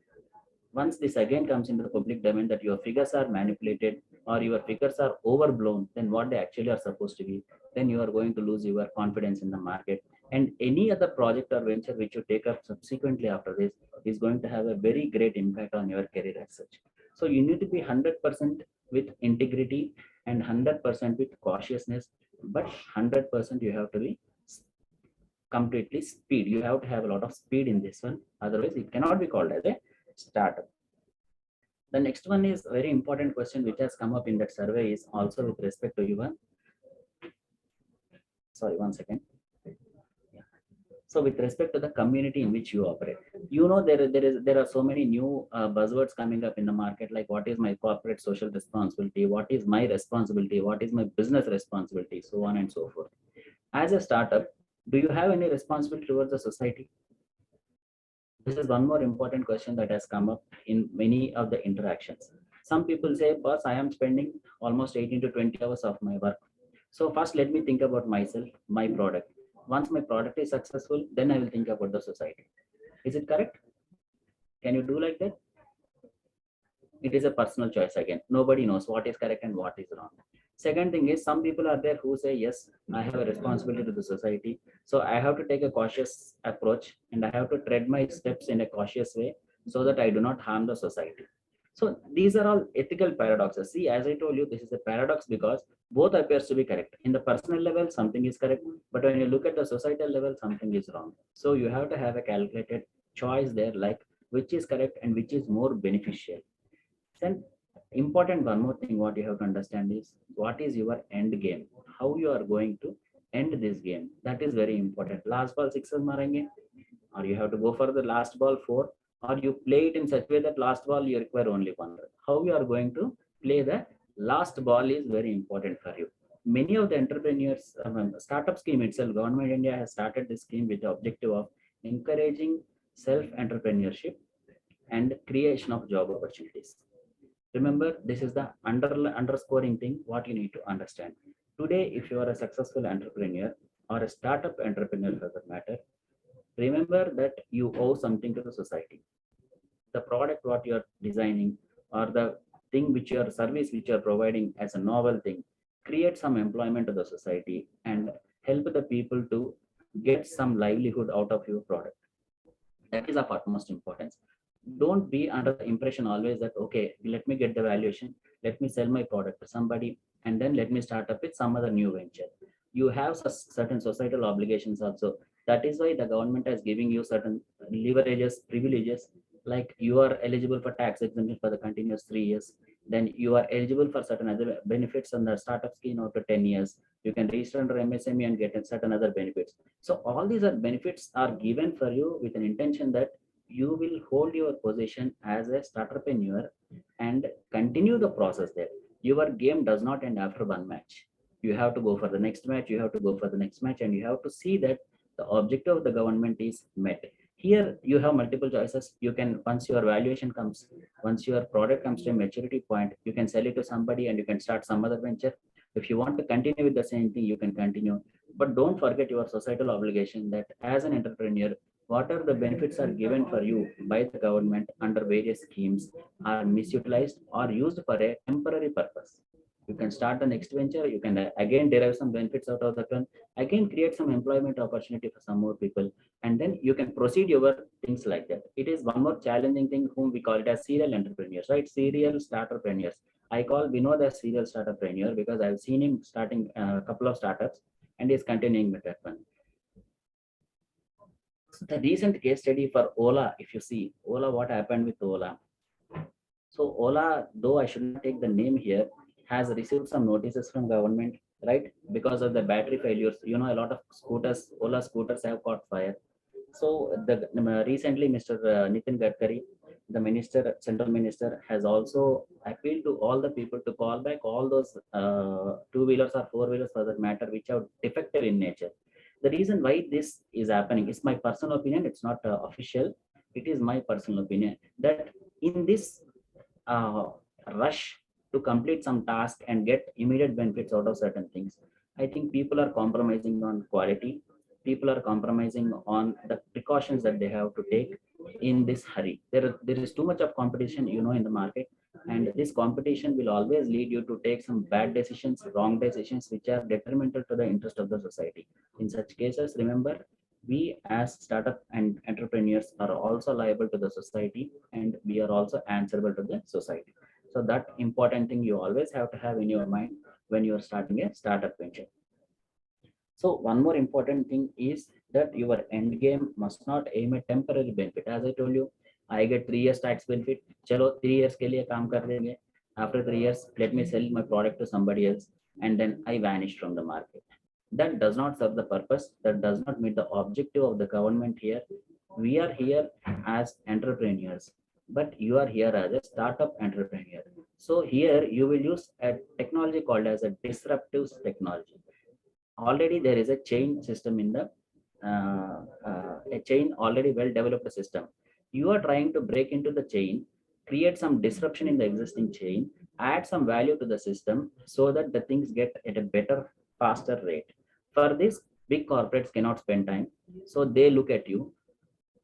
Once this again comes into the public domain that your figures are manipulated or your figures are overblown than what they actually are supposed to be, then you are going to lose your confidence in the market. And any other project or venture which you take up subsequently after this is going to have a very great impact on your career as such. So you need to be 100% with integrity and 100% with cautiousness, but 100% you have to be completely speed. You have to have a lot of speed in this one. Otherwise, it cannot be called as a startup. The next one is a very important question which has come up in that survey is also with respect to your, sorry, one second. Yeah. So with respect to the community in which you operate, you know, there are so many new buzzwords coming up in the market, like what is my corporate social responsibility, what is my responsibility, what is my business responsibility, so on and so forth. As a startup, do you have any responsibility towards the society? This is one more important question that has come up in many of the interactions. Some people say, boss, I am spending almost 18 to 20 hours of my work. So first, let me think about myself, my product. Once my product is successful, then I will think about the society. Is it correct? Can you do like that? It is a personal choice again. Nobody knows what is correct and what is wrong. Second thing is, some people are there who say, yes, I have a responsibility to the society. So I have to take a cautious approach and I have to tread my steps in a cautious way so that I do not harm the society. So these are all ethical paradoxes. See, as I told you, this is a paradox because both appears to be correct. In the personal level, something is correct, but when you look at the societal level, something is wrong. So you have to have a calculated choice there, like which is correct and which is more beneficial. Then important one more thing what you have to understand is what is your end game, how you are going to end this game. That is very important. Last ball 6 marenge, or you have to go for the last ball 4, or you play it in such a way that last ball you require only 1 run. How you are going to play the last ball is very important for you. Many of the entrepreneurs, startup scheme itself, government India has started this scheme with the objective of encouraging self-entrepreneurship and creation of job opportunities. Remember, this is the underscoring thing what you need to understand. Today, if you are a successful entrepreneur or a startup entrepreneur for that matter, remember that you owe something to the society. The product what you are designing or the thing which your service which you are providing as a novel thing, create some employment to the society and help the people to get some livelihood out of your product. That is of utmost importance. Don't be under the impression always that, okay, let me get the valuation, let me sell my product to somebody, and then let me start up with some other new venture. You have certain societal obligations also. That is why the government is giving you certain leverages, privileges, like you are eligible for tax exemption for the continuous 3 years. Then you are eligible for certain other benefits on the startup scheme after 10 years. You can register under MSME and get certain other benefits. So all these are benefits are given for you with an intention that you will hold your position as a startupreneur and continue the process there. Your game does not end after one match. You have to go for the next match, you have to go for the next match, and you have to see that the objective of the government is met. Here you have multiple choices. You can, once your valuation comes, once your product comes to a maturity point, you can sell it to somebody and you can start some other venture. If you want to continue with the same thing, you can continue. But don't forget your societal obligation that as an entrepreneur, what are the benefits are given for you by the government under various schemes are misutilized or used for a temporary purpose. You can start the next venture, you can again derive some benefits out of that one, again create some employment opportunity for some more people, and then you can proceed your things like that. It is one more challenging thing whom we call it as serial entrepreneurs, right? Serial starterpreneurs. I call Vinod as serial starterpreneur because I've seen him starting a couple of startups and he's continuing with that one. The recent case study for Ola, if you see Ola, what happened with Ola. So Ola, though I should not take the name here, has received some notices from government, right? Because of the battery failures. You know, a lot of scooters, Ola scooters have caught fire. So the recently, Mr. Nitin Gadkari, the minister, central minister, has also appealed to all the people to call back all those two-wheelers or four-wheelers for that matter, which are defective in nature. The reason why this is happening is my personal opinion. It's not official. It is my personal opinion that in this rush to complete some task and get immediate benefits out of certain things, I think people are compromising on quality. People are compromising on the precautions that they have to take, in this hurry. There is too much of competition, in the market, and this competition will always lead you to take some bad decisions, wrong decisions, which are detrimental to the interest of the society. In such cases, remember, we as startup and entrepreneurs are also liable to the society, and we are also answerable to the society. So that important thing you always have to have in your mind when you are starting a startup venture. So one more important thing is that your end game must not aim at temporary benefit. As I told you, I get 3 years tax benefit. Chalo 3 years के लिए काम कर देंगे. After 3 years, let me sell my product to somebody else, and then I vanish from the market. That does not serve the purpose. That does not meet the objective of the government here. We are here as entrepreneurs, but you are here as a startup entrepreneur. So here you will use a technology called as a disruptive technology. Already there is a chain system in the a chain already well developed system. You are trying to break into the chain, create some disruption in the existing chain, add some value to the system so that the things get at a better, faster rate. For this, big corporates cannot spend time, so they look at you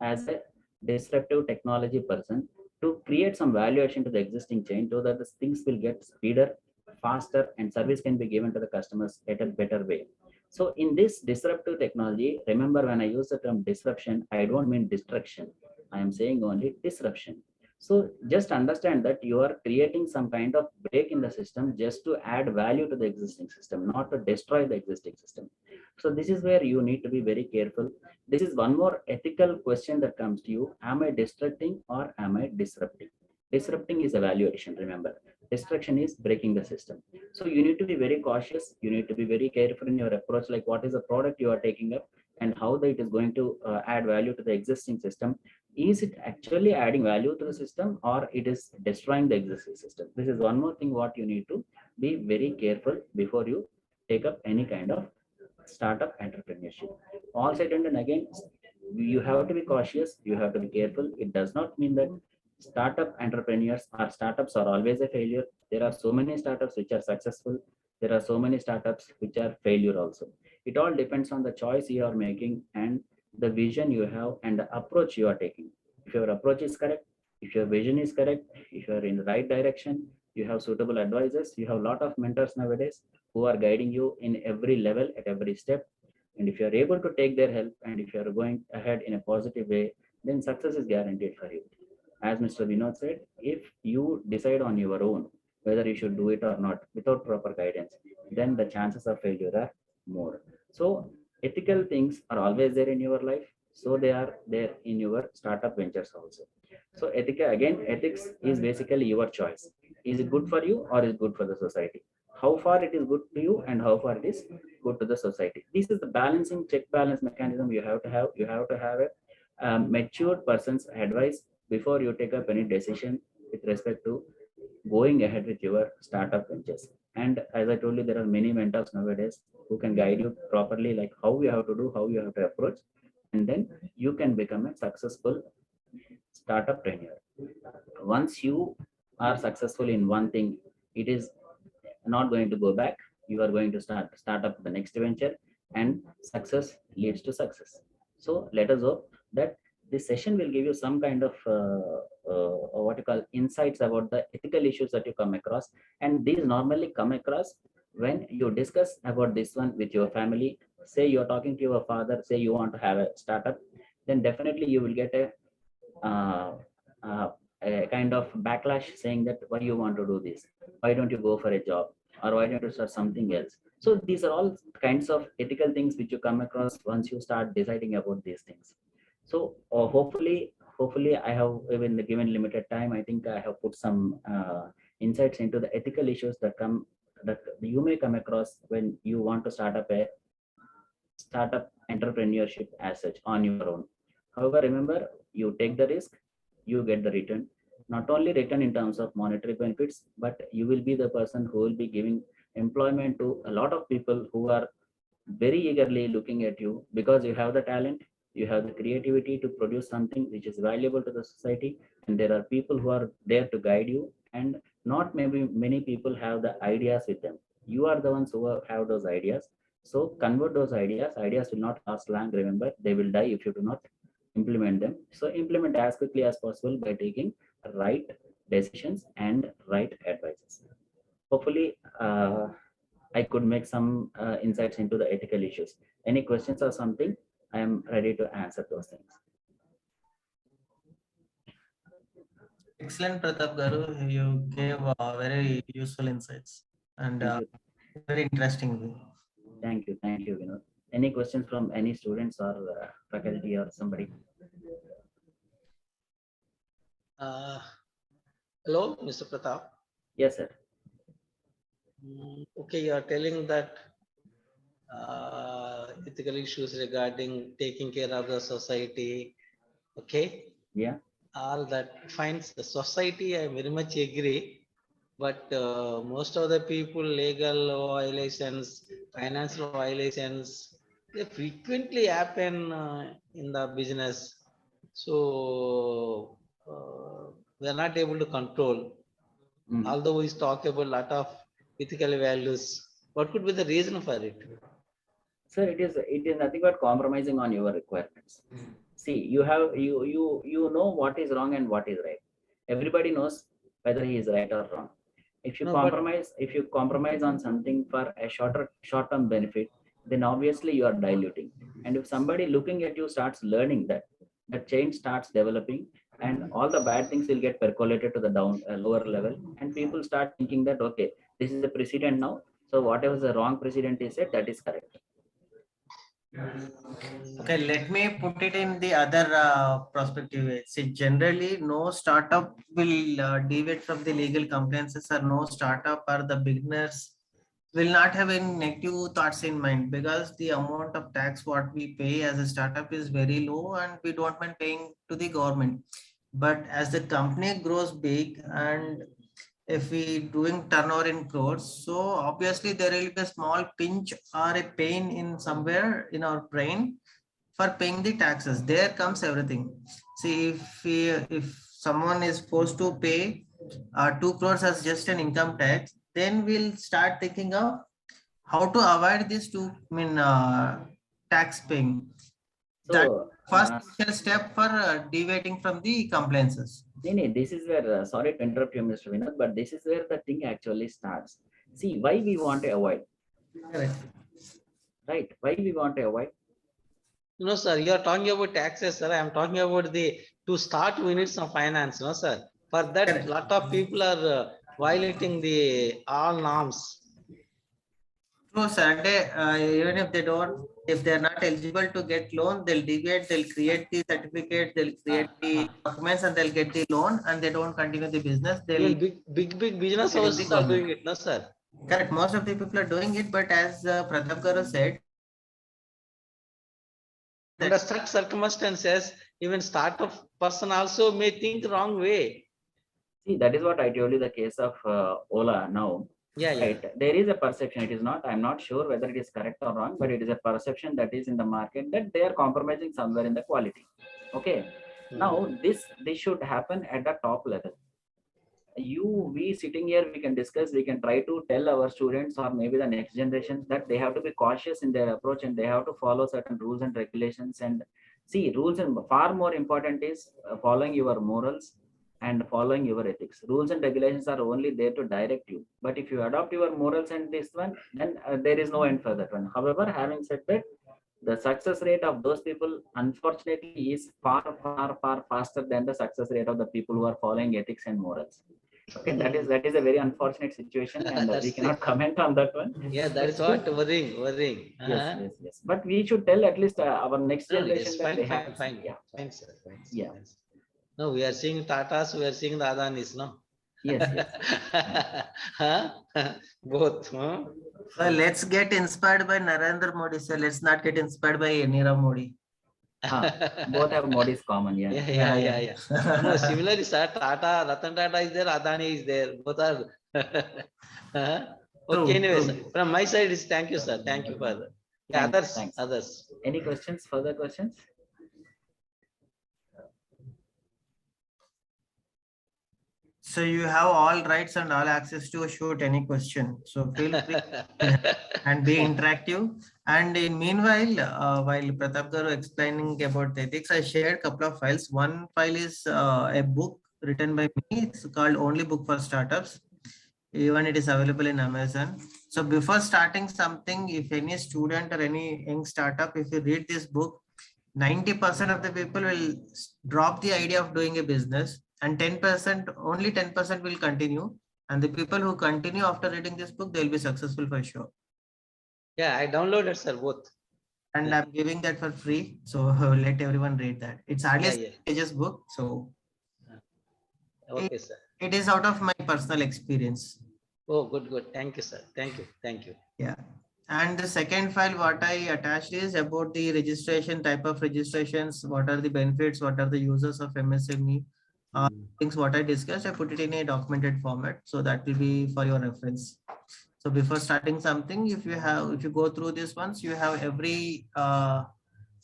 as a disruptive technology person to create some valuation to the existing chain so that the things will get speeder, faster, and service can be given to the customers at a better way. So in this disruptive technology, remember, when I use the term disruption, I don't mean destruction. I am saying only disruption. So just understand that you are creating some kind of break in the system just to add value to the existing system, not to destroy the existing system. So this is where you need to be very careful. This is one more ethical question that comes to you. Am I destructing or am I disrupting? Disrupting is a value addition, remember. Destruction is breaking the system. So you need to be very cautious. You need to be very careful in your approach, like what is the product you are taking up and how it is going to add value to the existing system. Is it actually adding value to the system or it is destroying the existing system? This is one more thing what you need to be very careful before you take up any kind of startup entrepreneurship. All said and done, again, you have to be cautious, you have to be careful. It does not mean that startup entrepreneurs or startups are always a failure. There are so many startups which are successful. There are so many startups which are failure also. It all depends on the choice you are making and the vision you have and the approach you are taking. If your approach is correct, if your vision is correct, if you are in the right direction, you have suitable advisors, you have a lot of mentors nowadays who are guiding you in every level at every step. And if you are able to take their help and if you are going ahead in a positive way, then success is guaranteed for you. As Mr. Vinod said, if you decide on your own whether you should do it or not without proper guidance, then the chances of failure are more. So ethical things are always there in your life. So they are there in your startup ventures also. So ethics is basically your choice. Is it good for you or is it good for the society? How far it is good to you and how far it is good to the society. This is the balancing check balance mechanism you have to have. You have to have a mature person's advice before you take up any decision with respect to going ahead with your startup ventures. And as I told you, there are many mentors nowadays who can guide you properly, like how you have to do, how you have to approach, and then you can become a successful startup trainer. Once you are successful in one thing, it is not going to go back. You are going to start up the next venture, and success leads to success. So let us hope that this session will give you some kind of what you call insights about the ethical issues that you come across. And these normally come across when you discuss about this one with your family. Say you're talking to your father, say you want to have a startup, then definitely you will get a kind of backlash saying that why you want to do this, why don't you go for a job, or why don't you start something else. So these are all kinds of ethical things which you come across once you start deciding about these things. So hopefully I have, even given limited time, I think I have put some insights into the ethical issues that you may come across when you want to start up a startup entrepreneurship as such on your own. However, remember, you take the risk, you get the return. Not only return in terms of monetary benefits, but you will be the person who will be giving employment to a lot of people who are very eagerly looking at you because you have the talent, you have the creativity to produce something which is valuable to the society, and there are people who are there to guide you, and not maybe many people have the ideas with them. You are the ones who have those ideas. So convert those ideas. Ideas will not last long, remember. They will die if you do not implement them. So implement as quickly as possible by taking right decisions and right advices. Hopefully, I could make some insights into the ethical issues. Any questions or something? I am ready to answer those things. Excellent, Pratap Garu. You gave very useful insights and Thank you. very interesting. Thank you. Thank you, Vinod. Any questions from any students or faculty or somebody? Hello, Mr. Pratap. Yes, sir. Okay, you are telling that ethical issues regarding taking care of the society. Okay, Yeah. all that finds the society. I very much agree, but most of the people, legal violations, financial violations, they frequently happen in the business. So we are not able to control. Mhm. Although we talk about a lot of ethical values, what could be the reason for it? Sir, it is nothing but compromising on your requirements. See, you know what is wrong and what is right. Everybody knows whether he is right or wrong. If you No, but compromise on something for a short-term benefit, then obviously you are diluting. And if somebody looking at you starts learning that, the change starts developing, and all the bad things will get percolated to the lower level, and people start thinking that okay, this is the precedent now. So whatever the wrong precedent is said, that is correct. Okay, let me put it in the other perspective. See, generally, no startup will deviate from the legal compliances, or no startup or the beginners will not have any negative thoughts in mind, because the amount of tax what we pay as a startup is very low and we don't mind paying to the government. But as the company grows big, and if we doing turnover in crores, so obviously there will be a small pinch or a pain in somewhere in our brain for paying the taxes. There comes everything. See, if someone is forced to pay 2 crores as just an income tax, then we'll start thinking of how to avoid this to tax paying. That So first initial step for deviating from the compliances. this is where, sorry to interrupt you, Mr. Vinod, but this is where the thing actually starts. See, why we want to avoid, Correct. right? Why we want to avoid? no, sir, you are talking about taxes, sir. I am talking about the to start units of finance, no, sir. For that, Correct. lot of people are violating the all norms. True, sir. Even if they don't, if they're not eligible to get loan, they'll deviate, they'll create the certificate, they'll create the documents, and they'll get the loan, and they don't continue the business. Even They'll big business get in the houses are government. doing it, no, sir. Correct. Most of the people are doing it, but as Pratap Garu said, Under such circumstances, even startup person also may think wrong way. See, that is what I told you, the case of Ola now. Yeah, yeah. Right. There is a perception. It is not, I'm not sure whether it is correct or wrong, but it is a perception that is in the market that they are compromising somewhere in the quality. Okay. Now this should happen at the top level. We sitting here, we can discuss, we can try to tell our students or maybe the next generation that they have to be cautious in their approach and they have to follow certain rules and regulations. And see, rules, and far more important is following your morals and following your ethics. Rules and regulations are only there to direct you. But if you adopt your morals and this one, then there is no end for that one. However, having said that, the success rate of those people, unfortunately, is far faster than the success rate of the people who are following ethics and morals. Okay, that is a very unfortunate situation, and we cannot comment on that one. Yeah, that is what worrying. Yes. But we should tell at least our next generation that they have. Fine. Yeah. Fine, sir. Fine, sir. Yeah. No, we are seeing Tatas, we are seeing the Adanis, no? Yes. Both. Huh? so let's get inspired by Narendra Modi, sir. Let's not get inspired by Nirav Modi. Both have modis common. Yeah. Yeah. No, similarly, sir, Tata, Ratan Tata is there, Adani is there. Both are. Okay, anyways, from my side is thank you, sir. Thank you for that. Yeah, Thanks. others. Any questions? Further questions? So you have all rights and all access to shoot any question. So feel free and be interactive. And in meanwhile, while Pratap Garu explaining about the ethics, I shared a couple of files. One file is a book written by me. It's called Only Book for Startups. Even it is available in Amazon. So before starting something, if any student or any young startup, if you read this book, 90% of the people will drop the idea of doing a business, and 10%, only 10% will continue. And the people who continue after reading this book, they'll be successful for sure. Yeah, I downloaded, sir, both. And Yeah. I'm giving that for free. So let everyone read that. It's hardly Yeah, a yeah. pages book. So Okay, sir. it is out of my personal experience. Oh, good, good. Thank you, sir. Thank you. Thank you. Yeah. And the second file, what I attached is about the registration, type of registrations, what are the benefits, what are the users of MSME, things what I discussed, I put it in a documented format. So that will be for your reference. So before starting something, if you go through this once, you have every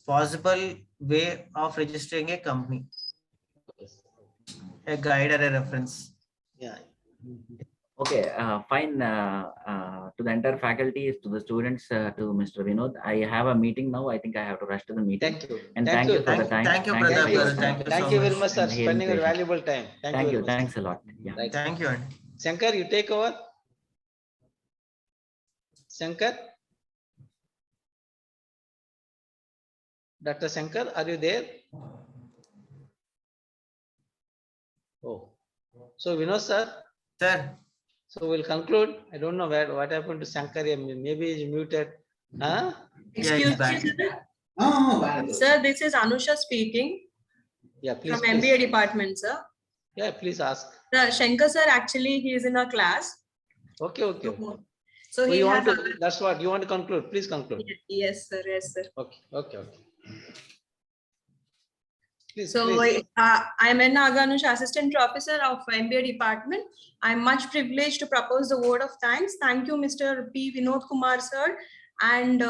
possible way of registering a company, a guide or a reference. Yeah. Okay, fine. To the entire faculty, to the students, to Mr. Vinod, I have a meeting now. I think I have to rush to the meeting. Thank you. And thank you for the time. Thank you, Thank Pratap for your Garu. time. Thank you Thank so you very much. much, sir. And hearing Spending your patient. valuable time. Thank very you. much. Thanks a lot. Yeah. Right. Thank you. Shankar, you take over. Shankar? Dr. Shankar, are you there? Oh, so Vinod, sir. Sir, So we'll conclude. I don't know what happened to Shankar. Maybe he's muted. Huh? Excuse me. Sir, this is Anusha speaking Yeah, please. from please. MBA department, sir. Yeah, please ask. The Shankar sir, actually, he is in a class. Okay, okay. So So he you has. want to, that's what you want to conclude. Please conclude. Yes, sir. Yes, sir. Okay, okay, okay. Please, So please. I am N. Naganusha, assistant professor of MBA department. I am much privileged to propose the word of thanks. Thank you, Mr. P. Vinod Kumar sir and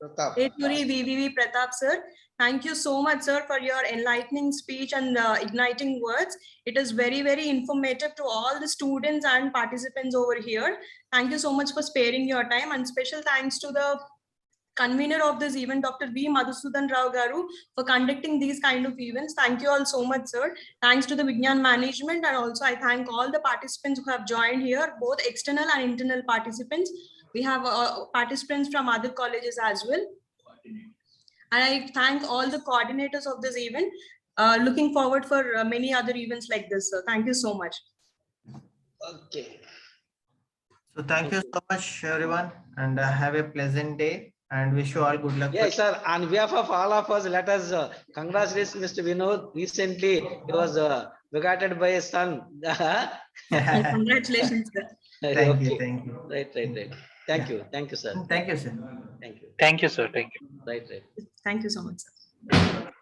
Pratap. Eturi VVV Pratap sir. Thank you so much, sir, for your enlightening speech and igniting words. It is very, very informative to all the students and participants over here. Thank you so much for sparing your time, and special thanks to the convener of this event, Dr. V. Madhusudan Rao Garu, for conducting these kind of events. Thank you all so much, sir. Thanks to the Vignan management, and also I thank all the participants who have joined here, both external and internal participants. We have participants from other colleges as well. And I thank all the coordinators of this event. Looking forward for many other events like this, sir. Thank you so much. Okay. so thank you so much, everyone, and have a pleasant day. And wish you all good luck. Yes, sir. On behalf of all of us, let us congratulate Mr. Vinod. Recently, he was begatted by a son. Congratulations, sir. Thank you. Okay. Thank you. Right. Thank you. Thank you, sir. Thank you, sir. Thank you. Thank you, sir. Thank you. Right. Thank you so much, sir.